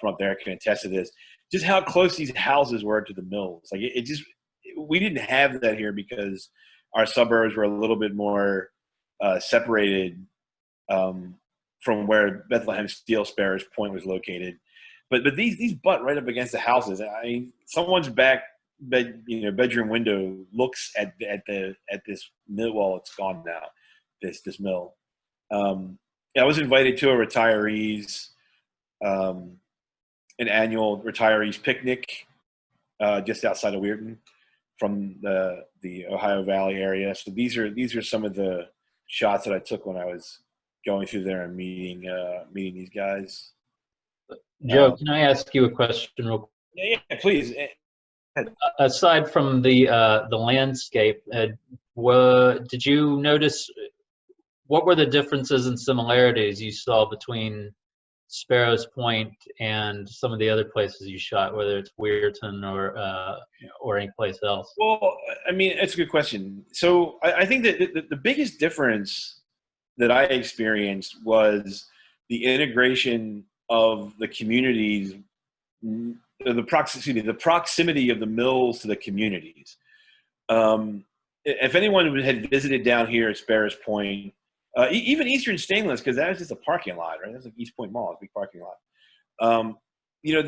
from up there can attest to this, just how close these houses were to the mills. Like we didn't have that here because our suburbs were a little bit more separated from where Bethlehem Steel Sparrows Point was located. But these butt right up against the houses. I mean, someone's bedroom window looks at this mill. Well, it's gone now. This mill. I was invited to an annual retirees picnic just outside of Weirton the Ohio Valley area. So these are some of the shots that I took when I was going through there and meeting these guys. Joe, can I ask you a question real quick? Yeah, please. Aside from the landscape, did you notice what were the differences and similarities you saw between Sparrows Point and some of the other places you shot, whether it's Weirton or any place else? Well, I mean, it's a good question. So I think that the biggest difference that I experienced was the integration of the communities, the proximity of the mills to the communities. If anyone had visited down here at Sparrows Point, even Eastern Stainless, because that was just a parking lot, right? That's like East Point Mall, a big parking lot. You know,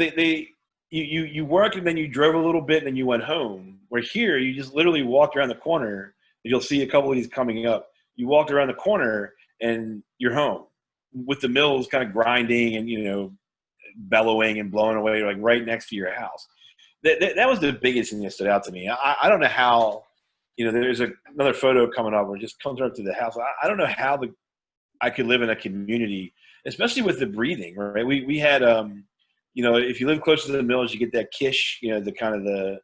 you worked and then you drove a little bit and then you went home. Where here, you just literally walked around the corner. You'll see a couple of these coming up. You walked around the corner and you're home, with the mills kind of grinding and, you know, bellowing and blowing away, like right next to your house. That was the biggest thing that stood out to me. I don't know how. You know, there's another photo coming up where it just comes up to the house. I don't know how I could live in a community, especially with the breathing, right? We had, you know, if you live close to the mills, you get that kish, you know, the kind of the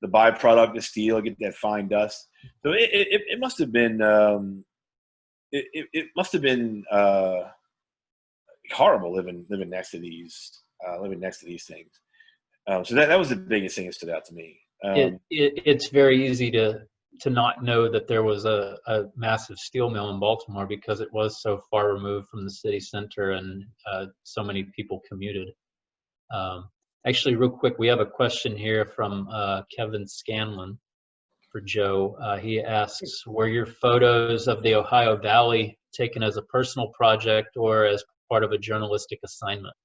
byproduct of steel, get that fine dust. So it must have been, it must have been horrible living next to these things. So that was the biggest thing that stood out to me. It's very easy to not know that there was a massive steel mill in Baltimore because it was so far removed from the city center and so many people commuted. Actually, real quick, we have a question here from Kevin Scanlon for Joe. He asks, were your photos of the Ohio Valley taken as a personal project or as part of a journalistic assignment?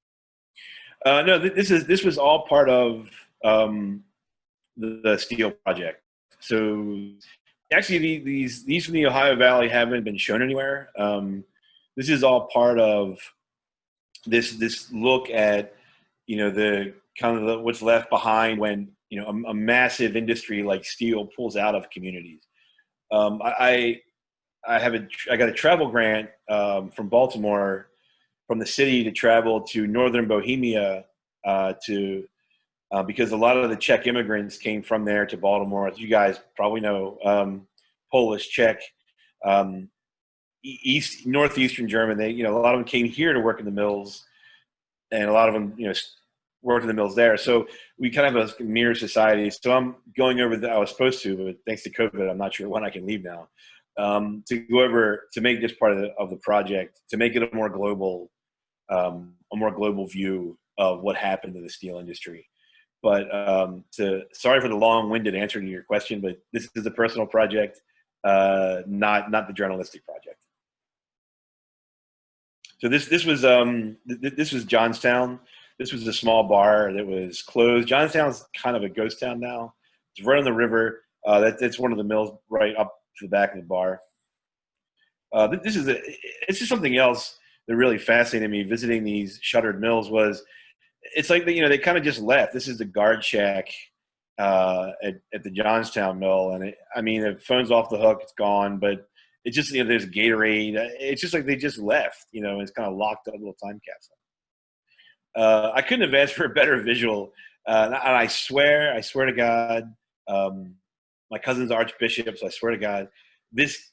No, this was all part of the steel project. So actually, these from the Ohio Valley haven't been shown anywhere. This is all part of this look at, you know, the kind of what's left behind when, you know, a massive industry like steel pulls out of communities. I got a travel grant from Baltimore, from the city, to travel to northern Bohemia because a lot of the Czech immigrants came from there to Baltimore. As you guys probably know, Polish, Czech, northeastern German. They, you know, a lot of them came here to work in the mills, and a lot of them, you know, worked in the mills there. So we kind of have a mirror society. So I'm going over I was supposed to, but thanks to COVID, I'm not sure when I can leave now. To go over to make this part of the project, to make it a more global view of what happened to the steel industry. But sorry for the long-winded answer to your question, but this is a personal project, not the journalistic project. So this was Johnstown. This was a small bar that was closed. Johnstown's kind of a ghost town now. It's right on the river. That's one of the mills right up to the back of the bar. It's just something else that really fascinated me visiting these shuttered mills. Was it's like they kind of just left. This is the guard shack at the Johnstown mill, and the phone's off the hook, it's gone. But it's just there's Gatorade. It's just like they just left. It's kind of locked up little time capsule. I couldn't have asked for a better visual, and I swear to God, my cousin's archbishop. So I swear to God, this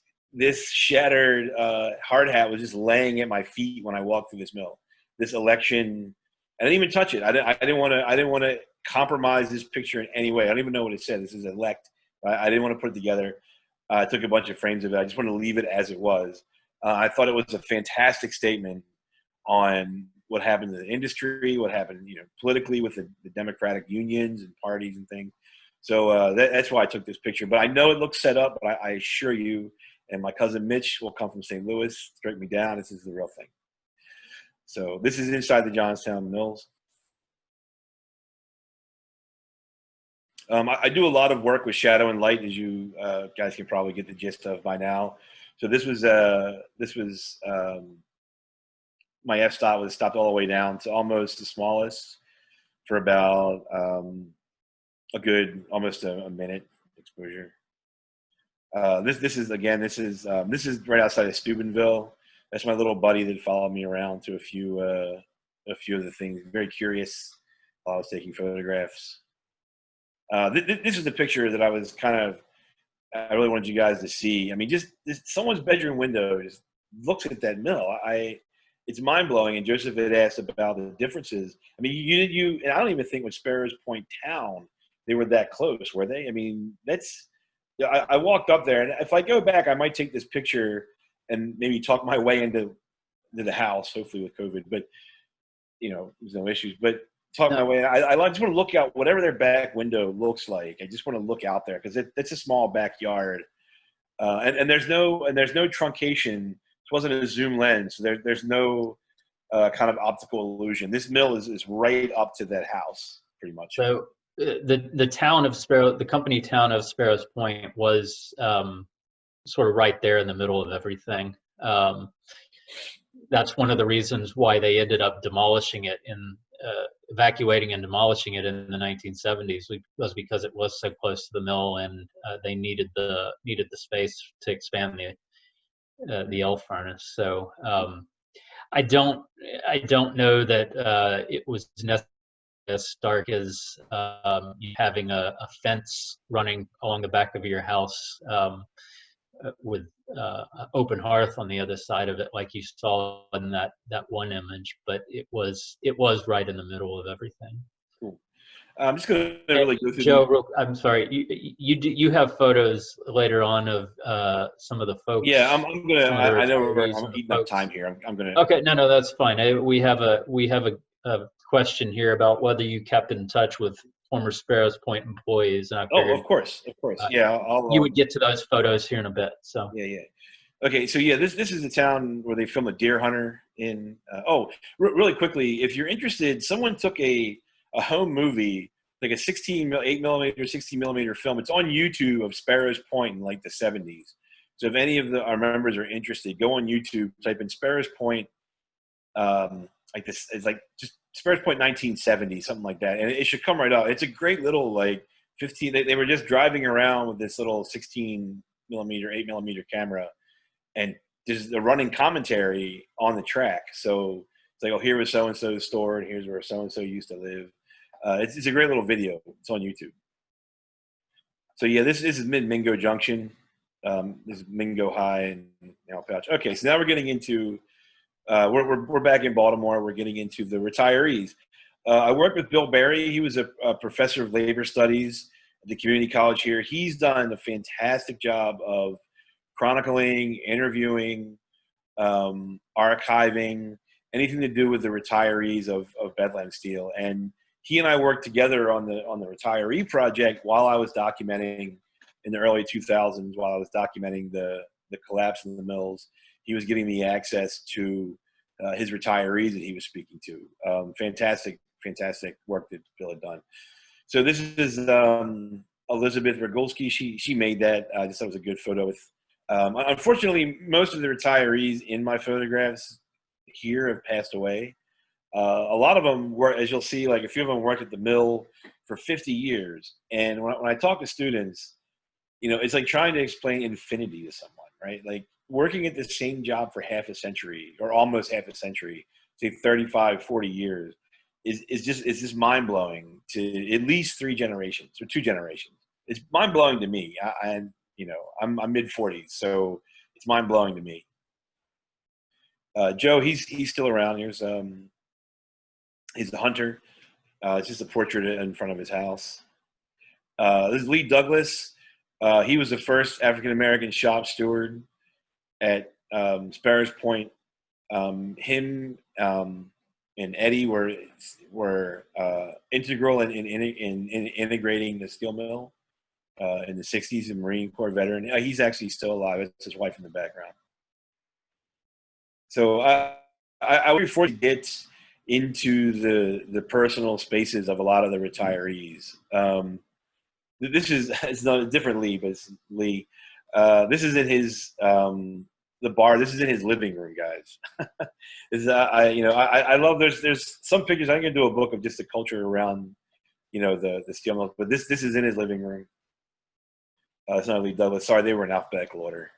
shattered hard hat was just laying at my feet when I walked through this mill. This election, I didn't even touch it. I didn't want to compromise this picture in any way. I don't even know what it said. This is elect. I didn't want to put it together. I took a bunch of frames of it. I just wanted to leave it as it was. I thought it was a fantastic statement on what happened to the industry, what happened, politically with the Democratic unions and parties and things. So that's why I took this picture. But I know it looks set up, but I assure you, and my cousin Mitch will come from St. Louis, strike me down, this is the real thing. So this is inside the Johnstown mills. I do a lot of work with shadow and light, as you guys can probably get the gist of by now. So this was my f-stop was stopped all the way down to almost the smallest for about a good almost a minute. It's exposure. This is right outside of Steubenville. That's my little buddy that followed me around to a few of the things. Very curious while I was taking photographs. This is the picture that I really wanted you guys to see. I mean, just someone's bedroom window just looks at that mill. It's mind blowing. And Joseph had asked about the differences. I mean, you and I don't even think with Sparrows Point Town they were that close, were they? I mean, I walked up there, and if I go back, I might take this picture and maybe talk my way into the house, hopefully with COVID. But there's no issues. But talk my way. I just want to look out whatever their back window looks like. I just want to look out there because it's a small backyard, and there's no truncation. It wasn't a zoom lens, so there's no kind of optical illusion. This mill is right up to that house, pretty much. So the town of Sparrow, the company town of Sparrows Point, was sort of right there in the middle of everything. That's one of the reasons why they ended up demolishing it evacuating and demolishing it in the 1970s was because it was so close to the mill, and they needed the space to expand the L furnace. So I don't know that it was necessarily as dark as having a fence running along the back of your house with open hearth on the other side of it, like you saw in that one image. But it was right in the middle of everything. Cool. I'm just going to really go through. Joe, I'm sorry. You have photos later on of some of the folks. Yeah, I'm going to. I know I'm eating up time here. I'm going to. Okay, no, that's fine. We have a question here about whether you kept in touch with former Sparrows Point employees. And I figured, of course. Yeah, you would get to those photos here in a bit. So yeah. Okay, so yeah, this is the town where they filmed a deer hunter in. Really quickly, if you're interested, someone took a home movie, like a 8mm, 16 millimeter film. It's on YouTube of Sparrows Point in like the 70s. So if any of our members are interested, go on YouTube, type in Sparrows Point. Like this, it's like just Sparrows Point 1970, something like that, and it should come right up. It's a great little like 15. They were just driving around with this little 16mm, 8mm camera, and there's the running commentary on the track. So it's like, here was so and so's store, and here's where so and so used to live. It's a great little video. It's on YouTube. So yeah, this is Mid-Mingo Junction. This is Mingo High and now Pouch. Okay, so now we're getting into. We're back in Baltimore. We're getting into the retirees. I worked with Bill Berry. He was a professor of labor studies at the community college here. He's done a fantastic job of chronicling, interviewing, archiving, anything to do with the retirees of Bethlehem Steel. And he and I worked together on the retiree project while I was documenting in the early 2000s, while I was documenting the collapse in the mills. He was giving me access to his retirees that he was speaking to. Fantastic work that Bill had done. So this is Elizabeth Rogolsky. She made that. I just thought it was a good photo. Unfortunately, most of the retirees in my photographs here have passed away. A lot of them were, as you'll see, like a few of them worked at the mill for 50 years. And when I talk to students, it's like trying to explain infinity to someone, right? Like, working at the same job for half a century or almost half a century, say 35, 40 years, is just mind blowing to at least 3 generations or 2 generations. It's mind blowing to me. I'm mid 40s, so it's mind blowing to me. Joe, he's still around. He's a hunter. It's just a portrait in front of his house. This is Lee Douglas. He was the first African American shop steward at Sparrows Point. Him and Eddie were integral in integrating the steel mill in the 60s, a Marine Corps veteran. He's actually still alive. It's his wife in the background. So I would before he gets into the personal spaces of a lot of the retirees. This is, it's not a different Lee, but it's Lee. This is in his the bar. This is in his living room, guys. I love. There's some pictures. I'm gonna do a book of just the culture around, the steel mill. But this is in his living room. It's not Lee Douglas. Sorry, they were in alphabetical order.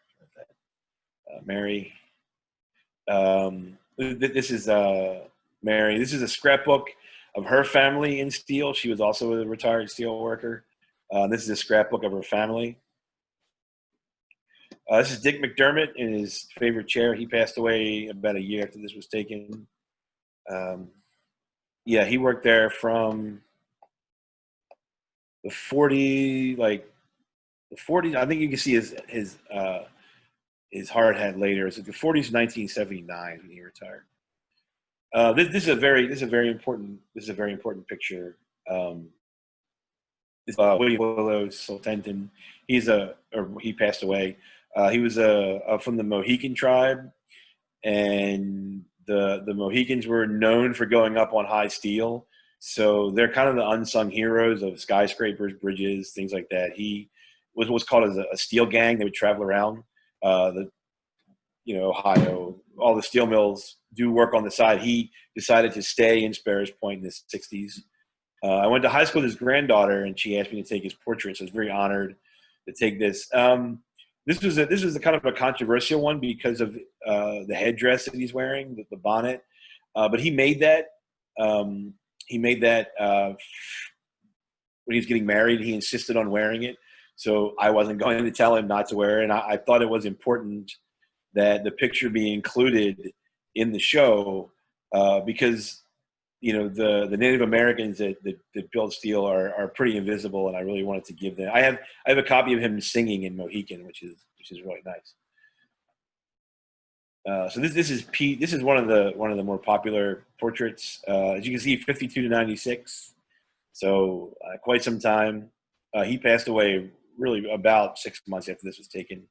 Mary. This is Mary. This is a scrapbook of her family in steel. She was also a retired steel worker. This is a scrapbook of her family. This is Dick Mcdermott in his favorite chair. He passed away about a year after this was taken. Yeah, he worked there from the 40s. I think you can see his hard hat later. It's the 40s, 1979 when he retired. This is a very important picture. William Willow Sultanton. He passed away. He was from the Mohican tribe, and the Mohicans were known for going up on high steel. So they're kind of the unsung heroes of skyscrapers, bridges, things like that. He was what's called as a steel gang. They would travel around Ohio. All the steel mills do work on the side. He decided to stay in Sparrows Point in the 60s. I went to high school with his granddaughter, and she asked me to take his portrait. So I was very honored to take this. This was a kind of a controversial one because of the headdress that he's wearing, the bonnet. But he made that. When he was getting married. He insisted on wearing it. So I wasn't going to tell him not to wear it. And I thought it was important that the picture be included in the show because, the Native Americans that build steel are pretty invisible, and I really wanted to give them. I have a copy of him singing in Mohican, which is really nice. So this is Pete. This is one of the more popular portraits. As you can see, 52 to 96. So quite some time. He passed away really about 6 months after this was taken.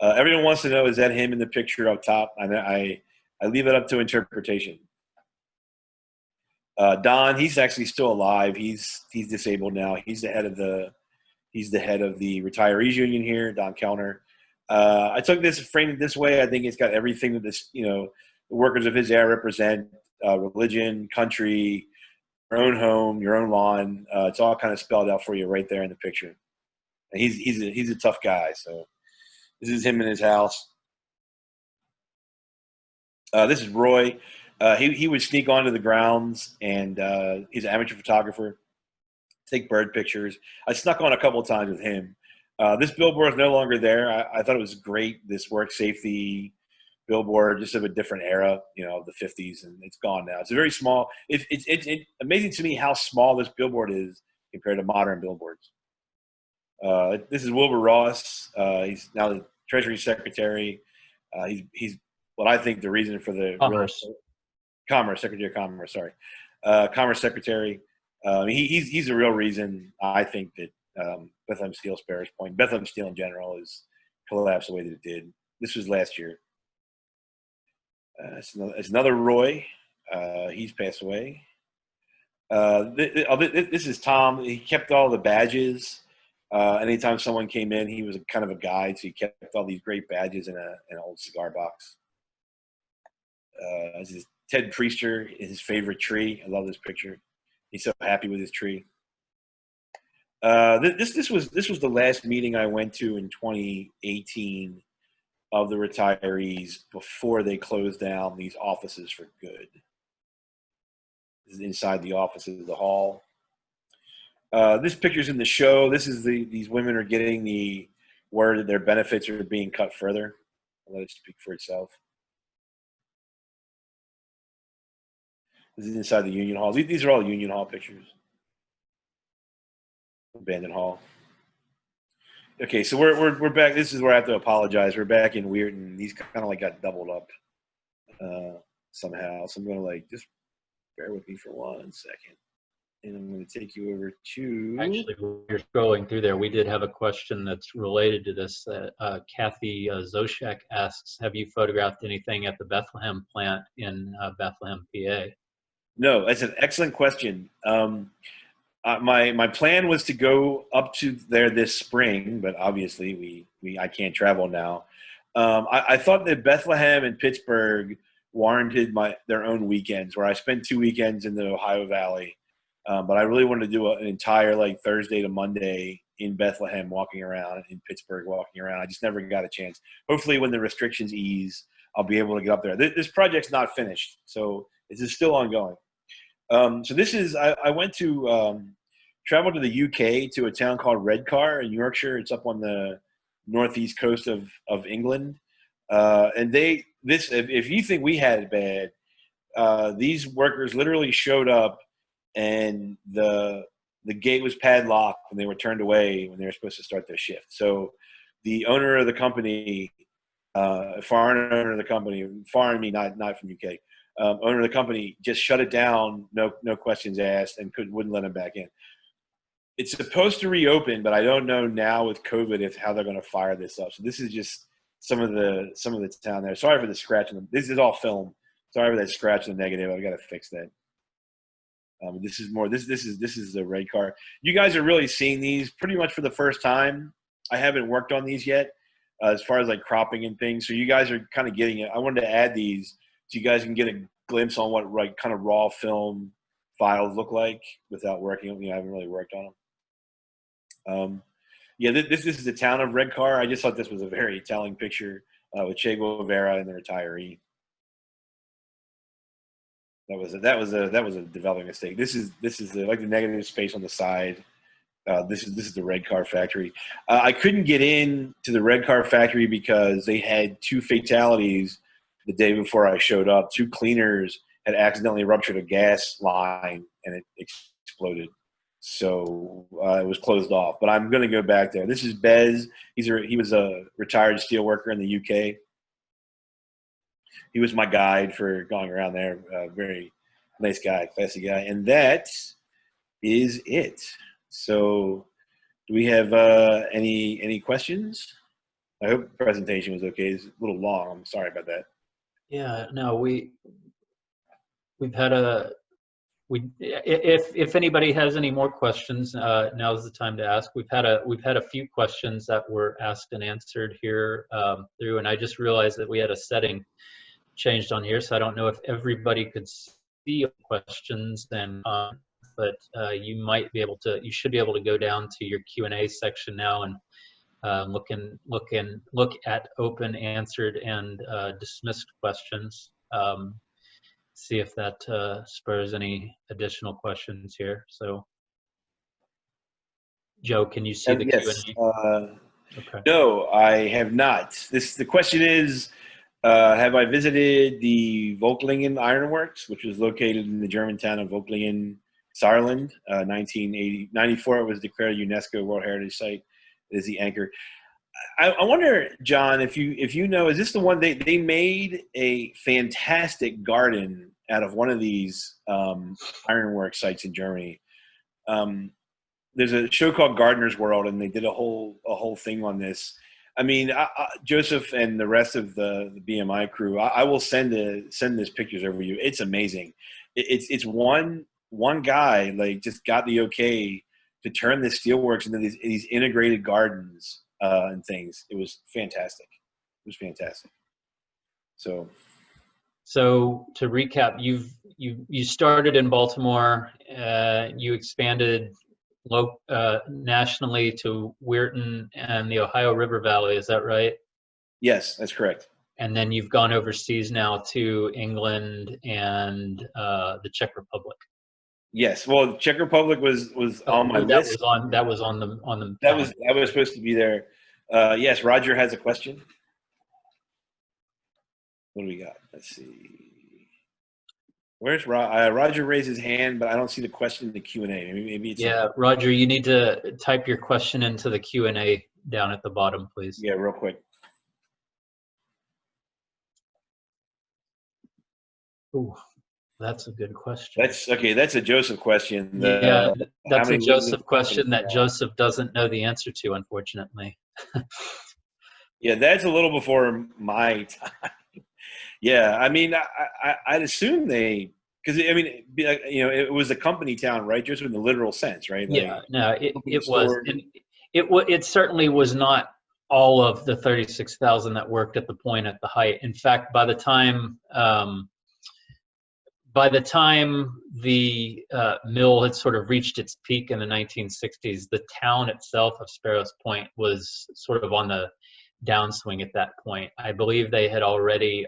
Everyone wants to know, is that him in the picture up top? I leave it up to interpretation. Don, he's actually still alive. He's disabled now. He's the head of the retirees union here, Don Kellner. I took this, framed it this way. I think it's got everything that the workers of his era represent: religion, country, your own home, your own lawn. It's all kind of spelled out for you right there in the picture. And he's a tough guy. So this is him in his house. This is Roy. He would sneak onto the grounds, and he's an amateur photographer, take bird pictures. I snuck on a couple of times with him. This billboard is no longer there. I thought it was great, this work safety billboard, just of a different era, of the 50s, and it's gone now. It's a very small. It's amazing to me how small this billboard is compared to modern billboards. This is Wilbur Ross. He's now the Treasury Secretary. He's what I think the reason for the Secretary of Commerce. Sorry, Commerce Secretary. He's the real reason I think that Bethlehem Steel, Sparrows Point, Bethlehem Steel in general, is collapsed the way that it did. This was last year. It's another Roy. He's passed away. This is Tom. He kept all the badges. Anytime someone came in, he was kind of a guide, so he kept all these great badges in an old cigar box. This is Ted Priester, his favorite tree. I love this picture. He's so happy with his tree. This was the last meeting I went to in 2018 of the retirees before they closed down these offices for good. This is inside the offices of the hall. This picture's in the show. This is these women are getting the word that their benefits are being cut further. I'll let it speak for itself. This is inside the Union Hall. These are all Union Hall pictures. Abandoned Hall. Okay, so we're back. This is where I have to apologize. We're back in Weirton. These kind of like got doubled up somehow. So I'm gonna just bear with me for 1 second, and I'm gonna take you over to. Actually, when you're scrolling through there, we did have a question that's related to this. Kathy Zoshak asks, "Have you photographed anything at the Bethlehem plant in Bethlehem, PA?" No, that's an excellent question. My plan was to go up to there this spring, but obviously I can't travel now. I thought that Bethlehem and Pittsburgh warranted their own weekends, where I spent 2 weekends in the Ohio Valley, but I really wanted to do an entire Thursday to Monday in Bethlehem walking around, in Pittsburgh walking around. I just never got a chance. Hopefully when the restrictions ease, I'll be able to get up there. This project's not finished, so this is still ongoing. So this is, I went to, traveled to the UK to a town called Redcar in Yorkshire. It's up on the northeast coast of England. And if you think we had it bad, these workers literally showed up and the gate was padlocked and they were turned away when they were supposed to start their shift. So the owner of the company, foreign owner of the company, foreign me, not from UK, owner of the company just shut it down, no questions asked, and wouldn't let him back in. It's supposed to reopen, but I don't know now with COVID how they're going to fire this up. So this is just some of the town there. Sorry for the scratch. This is all film. Sorry for that scratch and the negative. I've got to fix that. This is more. This is the red car. You guys are really seeing these pretty much for the first time. I haven't worked on these yet, as far as like cropping and things. So you guys are kind of getting it. I wanted to add these so you guys can get a glimpse on what like kind of raw film files look like without working. I haven't really worked on them. Yeah, this is the town of Redcar. I just thought this was a very telling picture with Che Guevara and the retiree. That was a developing mistake. This is like the negative space on the side. This is the Redcar factory. I couldn't get in to the Redcar factory because they had 2 fatalities the day before I showed up. 2 cleaners had accidentally ruptured a gas line and it exploded. So it was closed off. But I'm going to go back there. This is Bez. He was a retired steel worker in the UK. He was my guide for going around there. Very nice guy, classy guy. And that is it. So do we have any questions? I hope the presentation was okay. It's a little long. I'm sorry about that. Yeah, no, we've had if anybody has any more questions, now's the time to ask. We've had a few questions that were asked and answered here through, and I just realized that we had a setting changed on here, so I don't know if everybody could see questions. Then, but you should be able to go down to your Q&A section now and look at open, answered, and dismissed questions. See if that spurs any additional questions here. So, Joe, can you see the yes. Q&A? Okay. No, I have not. The question is, have I visited the Völklingen Ironworks, which was located in the German town of Völklingen, Saarland? 1994, it was declared a UNESCO World Heritage Site. It is the anchor. I wonder, John, if you know, is this the one they made a fantastic garden out of one of these ironwork sites in Germany? There's a show called Gardener's World, and they did a whole thing on this. I mean, Joseph and the rest of the BMI crew, I will send this pictures over you. It's amazing. It's one guy like just got the okay to turn this steelworks into these integrated gardens and things. It was fantastic. So to recap, you started in Baltimore. You expanded nationally to Weirton and the Ohio River Valley. Is that right? Yes, that's correct. And then you've gone overseas now to England and the Czech Republic. Yes. Well, Czech Republic was on my list. That was on the. That was supposed to be there. Yes, Roger has a question. What do we got? Let's see. Where's Roger raised his hand, but I don't see the question in the Q&A. Maybe it's Roger, you need to type your question into the Q&A down at the bottom, please. Yeah, real quick. Ooh, that's a good question. That's a Joseph question. That's a Joseph question that Joseph doesn't know the answer to, unfortunately. Yeah, that's a little before my time. Yeah, I mean, I'd assume because I mean, it was a company town, right? Just in the literal sense, right? Like, yeah, no, it was, and it certainly was not all of the 36,000 that worked at the point at the height. In fact, by the time by the time the mill had sort of reached its peak in the 1960s, the town itself of Sparrows Point was sort of on the downswing at that point. I believe they had already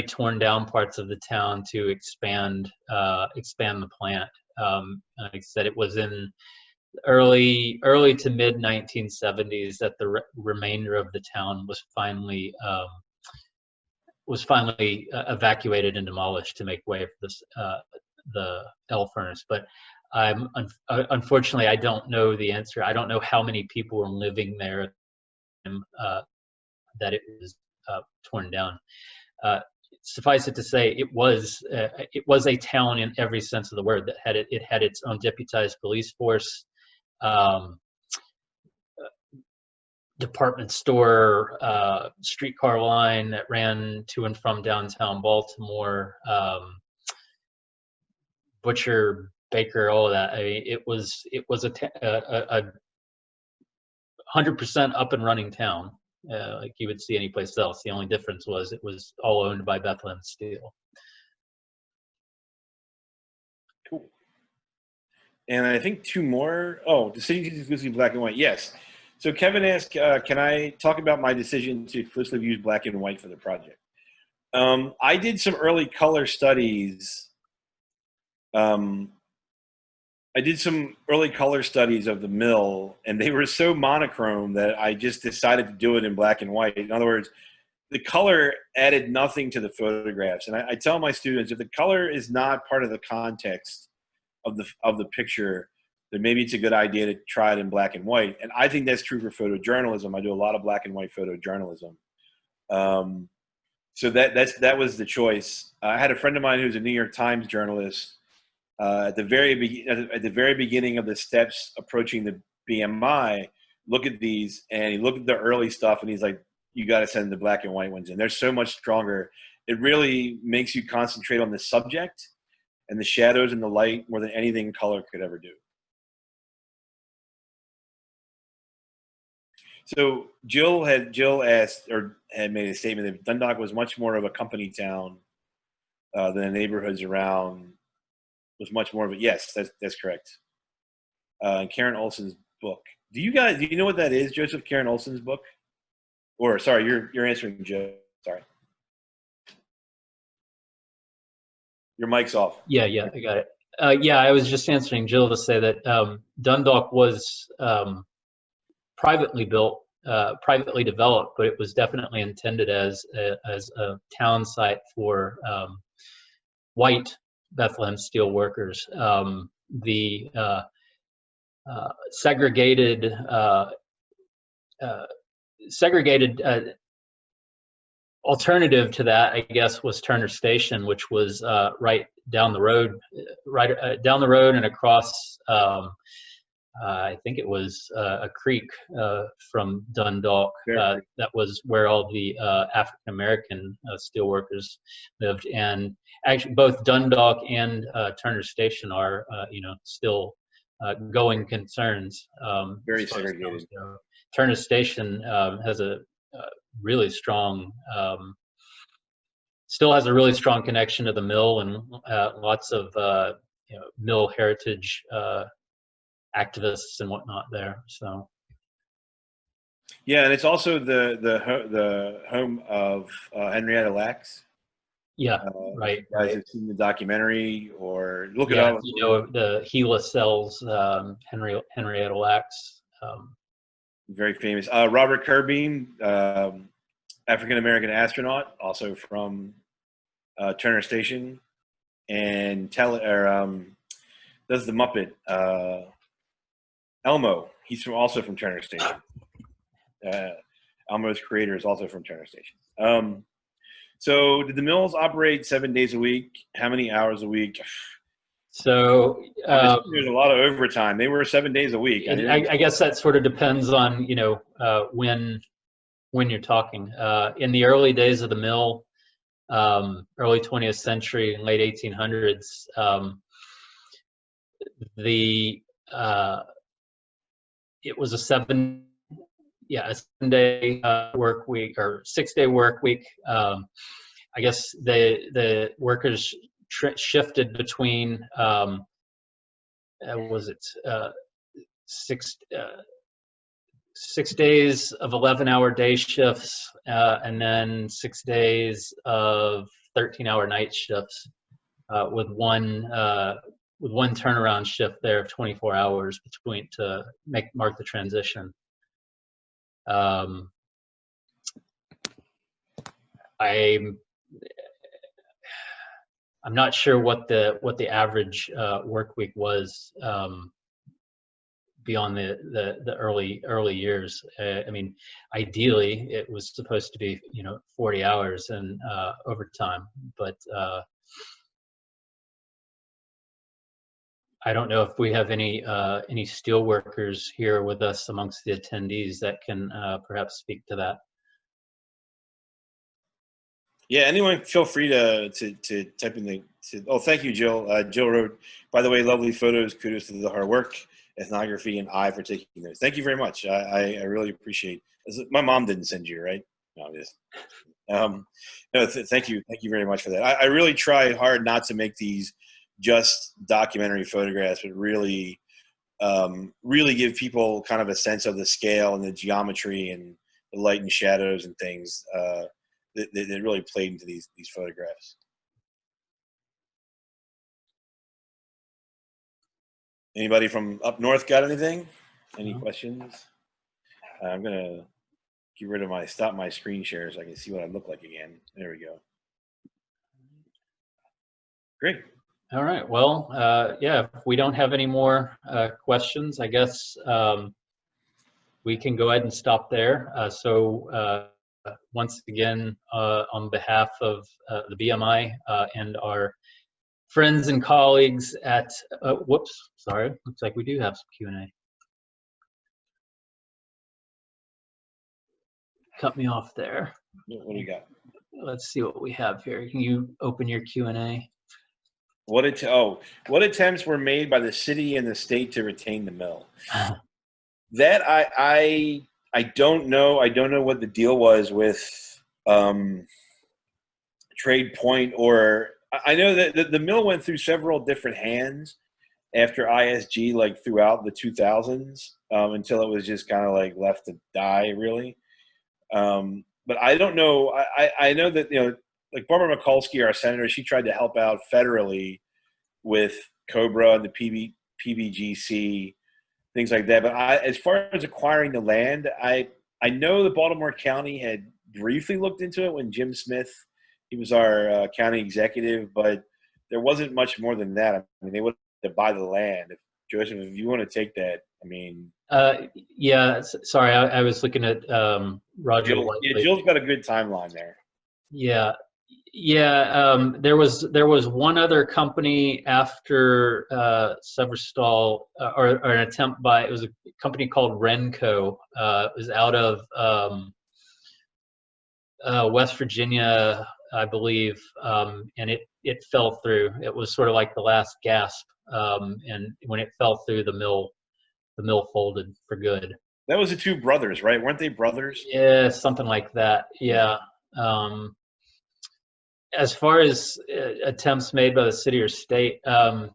torn down parts of the town to expand the plant. Like I said, it was in early to mid 1970s that the remainder of the town was finally evacuated and demolished to make way for this the L furnace. But unfortunately, I don't know the answer. I don't know how many people were living there that it was torn down. Suffice it to say, it was a town in every sense of the word. That it had its own deputized police force, department store, streetcar line that ran to and from downtown Baltimore, butcher, baker, all of that. I mean, it was a 100% up and running town, like you would see anyplace else. The only difference was it was all owned by Bethlehem Steel. Cool. And I think two more. Oh, decision to exclusively black and white. Yes. So Kevin asked, can I talk about my decision to exclusively use black and white for the project? I did some early color studies. I did some early color studies of the mill, and they were so monochrome that I just decided to do it in black and white. In other words, the color added nothing to the photographs. And I tell my students, if the color is not part of the context of the picture, then maybe it's a good idea to try it in black and white. And I think that's true for photojournalism. I do a lot of black and white photojournalism. So that was the choice. I had a friend of mine who's a New York Times journalist. At the very beginning of the steps approaching the BMI, look at these, and he looked at the early stuff, and he's like, you got to send the black and white ones in. They're so much stronger. It really makes you concentrate on the subject and the shadows and the light more than anything color could ever do. So Jill asked, or had made a statement that Dundalk was much more of a company town than the neighborhoods around. Was much more of a, yes, that's correct. Karen Olson's book. Do you know what that is, Joseph? Karen Olson's book? Or sorry, you're answering Joe. Sorry. Your mic's off. Yeah, I got it. Yeah, I was just answering Jill to say that Dundalk was privately built, privately developed, but it was definitely intended as a town site for white Bethlehem Steel workers. The segregated alternative to that, I guess, was Turner Station, which was right down the road, and across. I think it was a creek from Dundalk. That was where all the African American steel workers lived, and actually both Dundalk and Turner Station are, still going concerns. Very segregated. Turner Station has a really strong, still has a really strong connection to the mill, and lots of mill heritage activists and whatnot there. So yeah, and it's also the home of Henrietta Lacks. Yeah, right. Guys have seen the documentary or look it Yeah, up. The Gila cells, Henrietta Lacks. Very famous. Robert Kirby, African American astronaut, also from Turner Station, and does the Muppet. Elmo, he's also from Turner Station. Elmo's creator is also from Turner Station. So did the mills operate 7 days a week? How many hours a week? So there's a lot of overtime. They were 7 days a week. I guess that sort of depends on, when you're talking. In the early days of the mill, early 20th century and late 1800s, it was a 7-day work week or 6-day work week. I guess the workers shifted between was it 6 days of 11-hour day shifts, and then 6 days of 13-hour night shifts, with one turnaround shift there of 24 hours between to mark the transition. I'm not sure what the average work week was beyond the early years. I mean, ideally it was supposed to be 40 hours and overtime, but I don't know if we have any steel workers here with us amongst the attendees that can perhaps speak to that. Yeah, anyone feel free to type in oh, thank you, Jill. Jill wrote, by the way, lovely photos. Kudos to the hard work, ethnography, and I for taking those. Thank you very much. I really appreciate it. My mom didn't send you, right? No, I'm just. No, thank you very much for that. I really try hard not to make these just documentary photographs, but really give people kind of a sense of the scale and the geometry and the light and shadows and things that really played into these photographs. Anybody from up north got anything? Any questions? I'm gonna get rid of stop my screen share so I can see what I look like again. There we go. Great. All right. Well, yeah, if we don't have any more questions, I guess we can go ahead and stop there. So once again, on behalf of the BMI and our friends and colleagues at, whoops, sorry, looks like we do have some Q&A. Cut me off there. What do you got? Let's see what we have here. Can you open your Q&A? What attempts were made by the city and the state to retain the mill? That I don't know. I don't know what the deal was with Trade Point, or I know that the mill went through several different hands after ISG, like throughout the 2000s, until it was just kind of like left to die, really. But I don't know. I know that, like Barbara Mccoy, our senator, she tried to help out federally with COBRA and the PBGC, things like that. But as far as acquiring the land, I know that Baltimore County had briefly looked into it when Jim Smith, he was our county executive, but there wasn't much more than that. I mean, they would have to buy the land. Joseph, if you want to take that, I mean. Yeah, sorry, I was looking at Roger. Jill's got a good timeline there. Yeah. There was one other company after Severstal, or an attempt by, it was a company called Renco. It was out of West Virginia, I believe, and it fell through. It was sort of like the last gasp, and when it fell through, the mill folded for good. That was the two brothers, right? Weren't they brothers? Yeah, something like that. Yeah. As far as attempts made by the city or state, to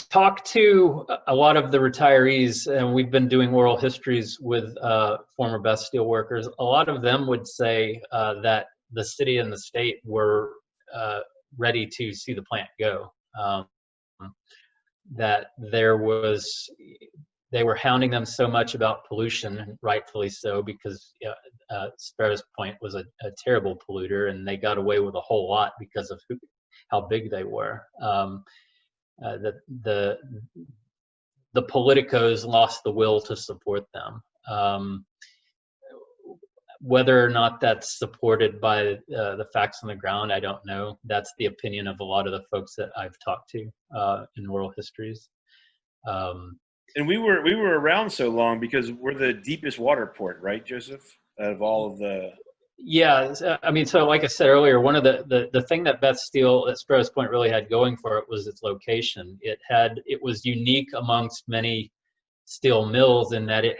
talk to a lot of the retirees, and we've been doing oral histories with former Best Steel workers, a lot of them would say that the city and the state were ready to see the plant go. That they were hounding them so much about pollution, and rightfully so, because Sparrows Point was a terrible polluter, and they got away with a whole lot because of how big they were. The politicos lost the will to support them. Whether or not that's supported by the facts on the ground, I don't know. That's the opinion of a lot of the folks that I've talked to in oral histories. And we were around so long because we're the deepest water port, right, Joseph? Out of all of the. Yeah, I mean, so like I said earlier, one of the thing that Sparrows Point really had going for it was its location. It was unique amongst many steel mills in that it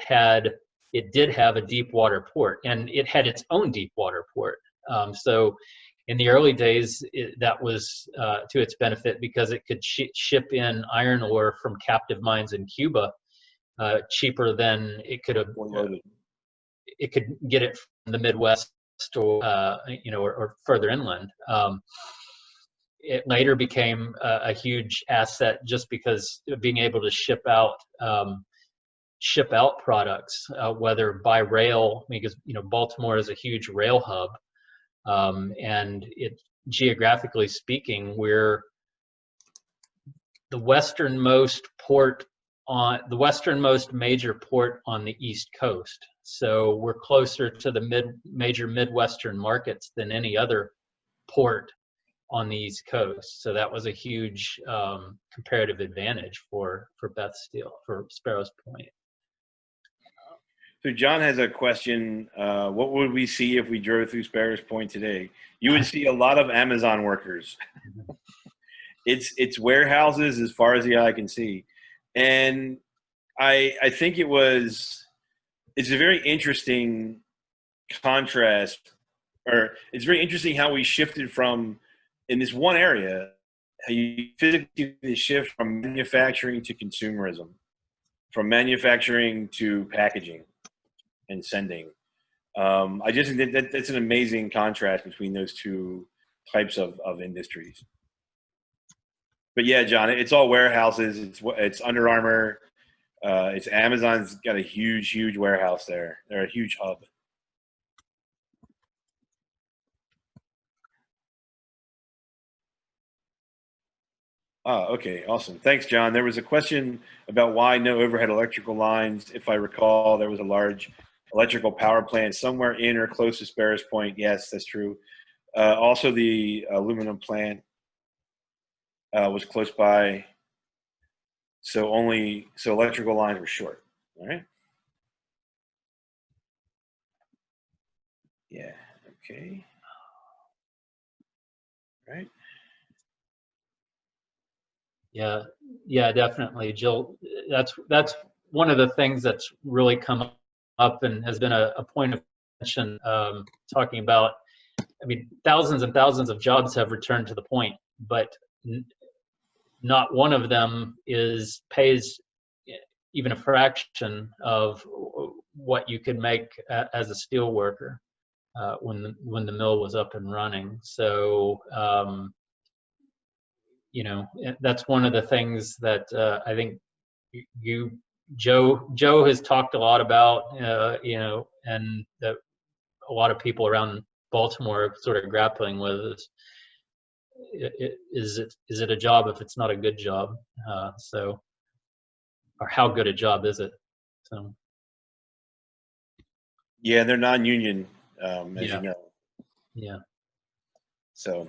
did have a deep water port, and it had its own deep water port. So in the early days, that was to its benefit because it could ship in iron ore from captive mines in Cuba cheaper than it could have. It could get it from the Midwest or or further inland. It later became a huge asset just because of being able to ship out products, whether by rail, because Baltimore is a huge rail hub, and it geographically speaking, we're the westernmost major port on the East Coast. So we're closer to the major Midwestern markets than any other port on the East Coast. So that was a huge comparative advantage for Sparrows Point. So John has a question. What would we see if we drove through Sparrows Point today? You would see a lot of Amazon workers. It's warehouses as far as the eye can see. And I think it's a very interesting contrast, or it's very interesting how we shifted from, in this one area, how you physically shift from manufacturing to consumerism, from manufacturing to packaging and sending. I just think that's an amazing contrast between those two types of industries. But yeah, John, it's all warehouses. It's Under Armour. It's Amazon's got a huge warehouse there. They're a huge hub. Oh, okay, awesome. Thanks, John. There was a question about why no overhead electrical lines. If I recall, there was a large electrical power plant somewhere in or close to Sparrows Point. Yes, that's true. Also, the aluminum plant was close by, so electrical lines were short. All right. Yeah. Okay. All right. Yeah, definitely, Jill. That's one of the things that's really come up and has been a point of mention. Talking about, I mean, thousands and thousands of jobs have returned to the point, but not one of them pays even a fraction of what you could make as a steel worker when the mill was up and running. So that's one of the things that I think Joe has talked a lot about, and that a lot of people around Baltimore are sort of grappling with is it a job if it's not a good job? Or how good a job is it? So. Yeah, they're non-union, as you know. Yeah. So,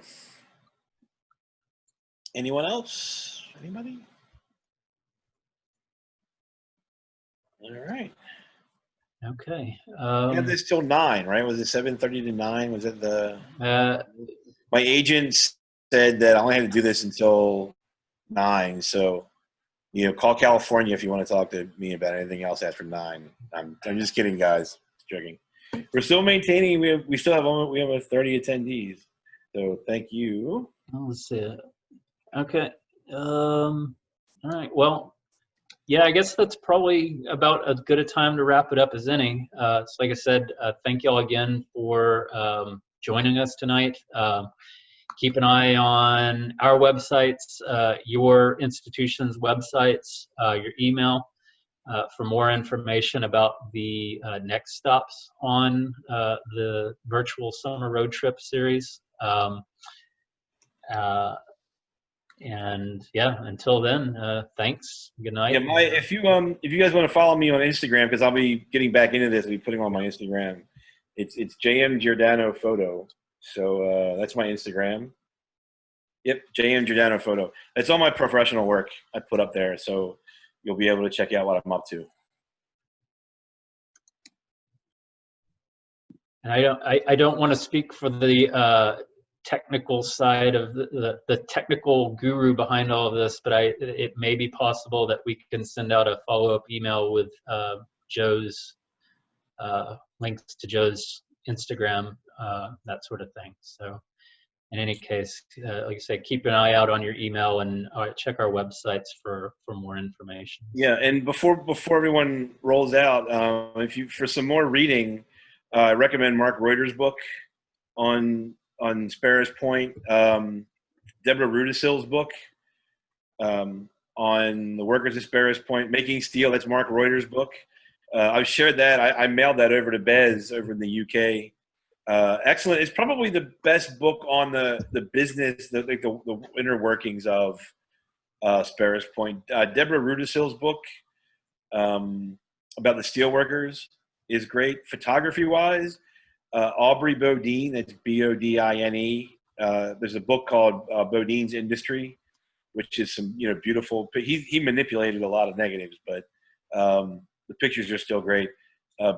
anyone else? Anybody? All right. Okay. We had this till 9, right? Was it 7:30 to 9? Was it the? My agent said that I only had to do this until 9. So, call California if you want to talk to me about anything else after 9. I'm just kidding, guys. Just joking. We're still maintaining. We still have 30 attendees. So thank you. Let's see. Okay. All right. Well, yeah, I guess that's probably about as good a time to wrap it up as any. So like I said, thank y'all again for joining us tonight. Keep an eye on our websites, your institution's websites, your email for more information about the next stops on the virtual summer road trip series. And yeah, until then, thanks. Good night. Yeah, if you guys want to follow me on Instagram, because I'll be getting back into this, I'll be putting on my Instagram. It's JM Giordano Photo. So that's my Instagram. Yep, JM Giordano Photo. It's all my professional work I put up there, so you'll be able to check out what I'm up to. And I don't want to speak for the technical side of the technical guru behind all of this, but it may be possible that we can send out a follow-up email with Joe's links to Joe's Instagram, that sort of thing. So in any case, like I said, keep an eye out on your email and check our websites for more information. Yeah, and before everyone rolls out, if you for some more reading, I recommend Mark Reuter's book on Sparrows Point, Deborah Rudisill's book on the workers at Sparrows Point, Making Steel. That's Mark Reuter's book. I've shared that. I mailed that over to Bez over in the UK. Excellent. It's probably the best book on the business, the inner workings of Sparrows Point. Deborah Rudisill's book about the steel workers is great. Photography-wise, Aubrey Bodine, that's Bodine. There's a book called Bodine's Industry, which is some beautiful. He manipulated a lot of negatives, but the pictures are still great.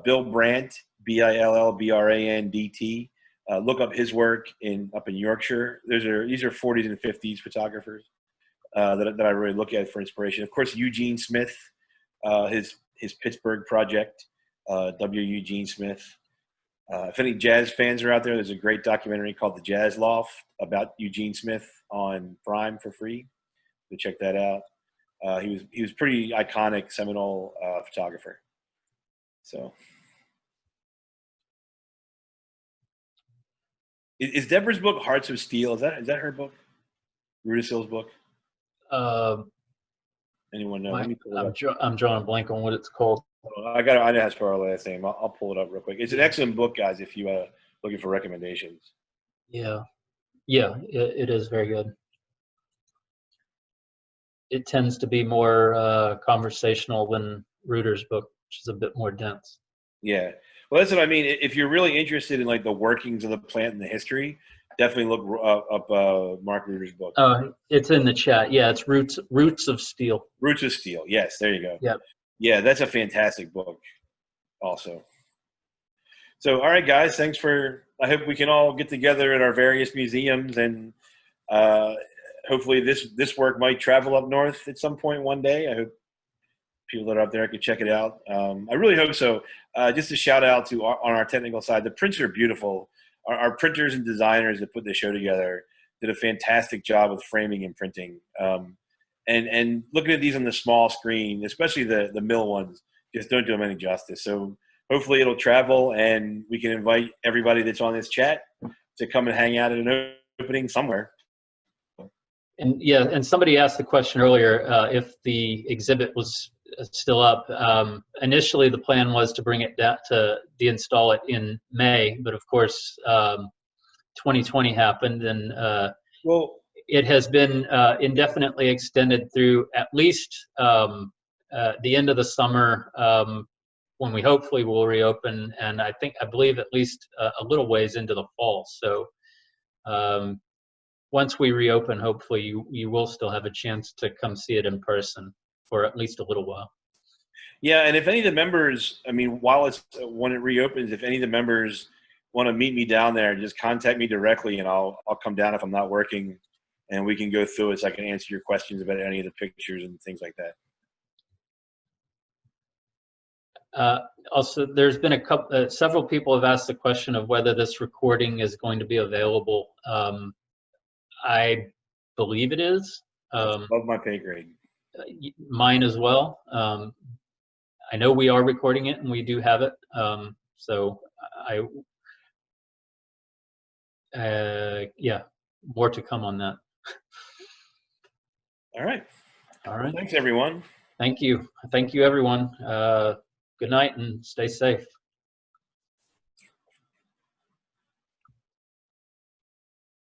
Bill Brandt, Billbranddt. Look up his work up in Yorkshire. These are 40s and 50s photographers that I really look at for inspiration. Of course, Eugene Smith, his Pittsburgh project, W. Eugene Smith. If any jazz fans are out there, there's a great documentary called The Jazz Loft about Eugene Smith on Prime for free. So check that out. He was pretty iconic, seminal photographer. So, is Deborah's book Hearts of Steel? Is that her book? Rudisill's book? Anyone know? I'm drawing a blank on what it's called. I know how to spell her last name. I'll pull it up real quick. It's an excellent book, guys. If you looking for recommendations. Yeah, it is very good. It tends to be more conversational than Reuter's book, which is a bit more dense. Yeah, well, that's what I mean. If you're really interested in like the workings of the plant and the history, definitely look up Mark Reuter's book. It's in the chat. Yeah, it's Roots of Steel. Roots of Steel. Yes, there you go. Yep. Yeah, that's a fantastic book also. So, all right, guys, I hope we can all get together at our various museums, and hopefully this work might travel up north at some point one day. I hope people that are up there could check it out. I really hope so. Just a shout out to on our technical side, the prints are beautiful. Our printers and designers that put this show together did a fantastic job with framing and printing. And looking at these on the small screen, especially the mill ones, just don't do them any justice. So hopefully it'll travel, and we can invite everybody that's on this chat to come and hang out at an opening somewhere. And yeah, and somebody asked the question earlier if the exhibit was still up. Initially, the plan was to bring it down to deinstall it in May, but of course, 2020 happened, and it has been indefinitely extended through at least the end of the summer, when we hopefully will reopen, and I believe at least a little ways into the fall. So once we reopen, hopefully you will still have a chance to come see it in person for at least a little while. Yeah, and if any of the members, I mean, when it reopens, if any of the members want to meet me down there, just contact me directly, and I'll come down if I'm not working, and we can go through it so I can answer your questions about any of the pictures and things like that. Also, there's been several people have asked the question of whether this recording is going to be available. I believe it is. Above my pay grade. Mine as well. I know we are recording it, and we do have it. Yeah, more to come on that. All right. All right. Thanks, everyone. Thank you. Thank you, everyone. Good night and stay safe.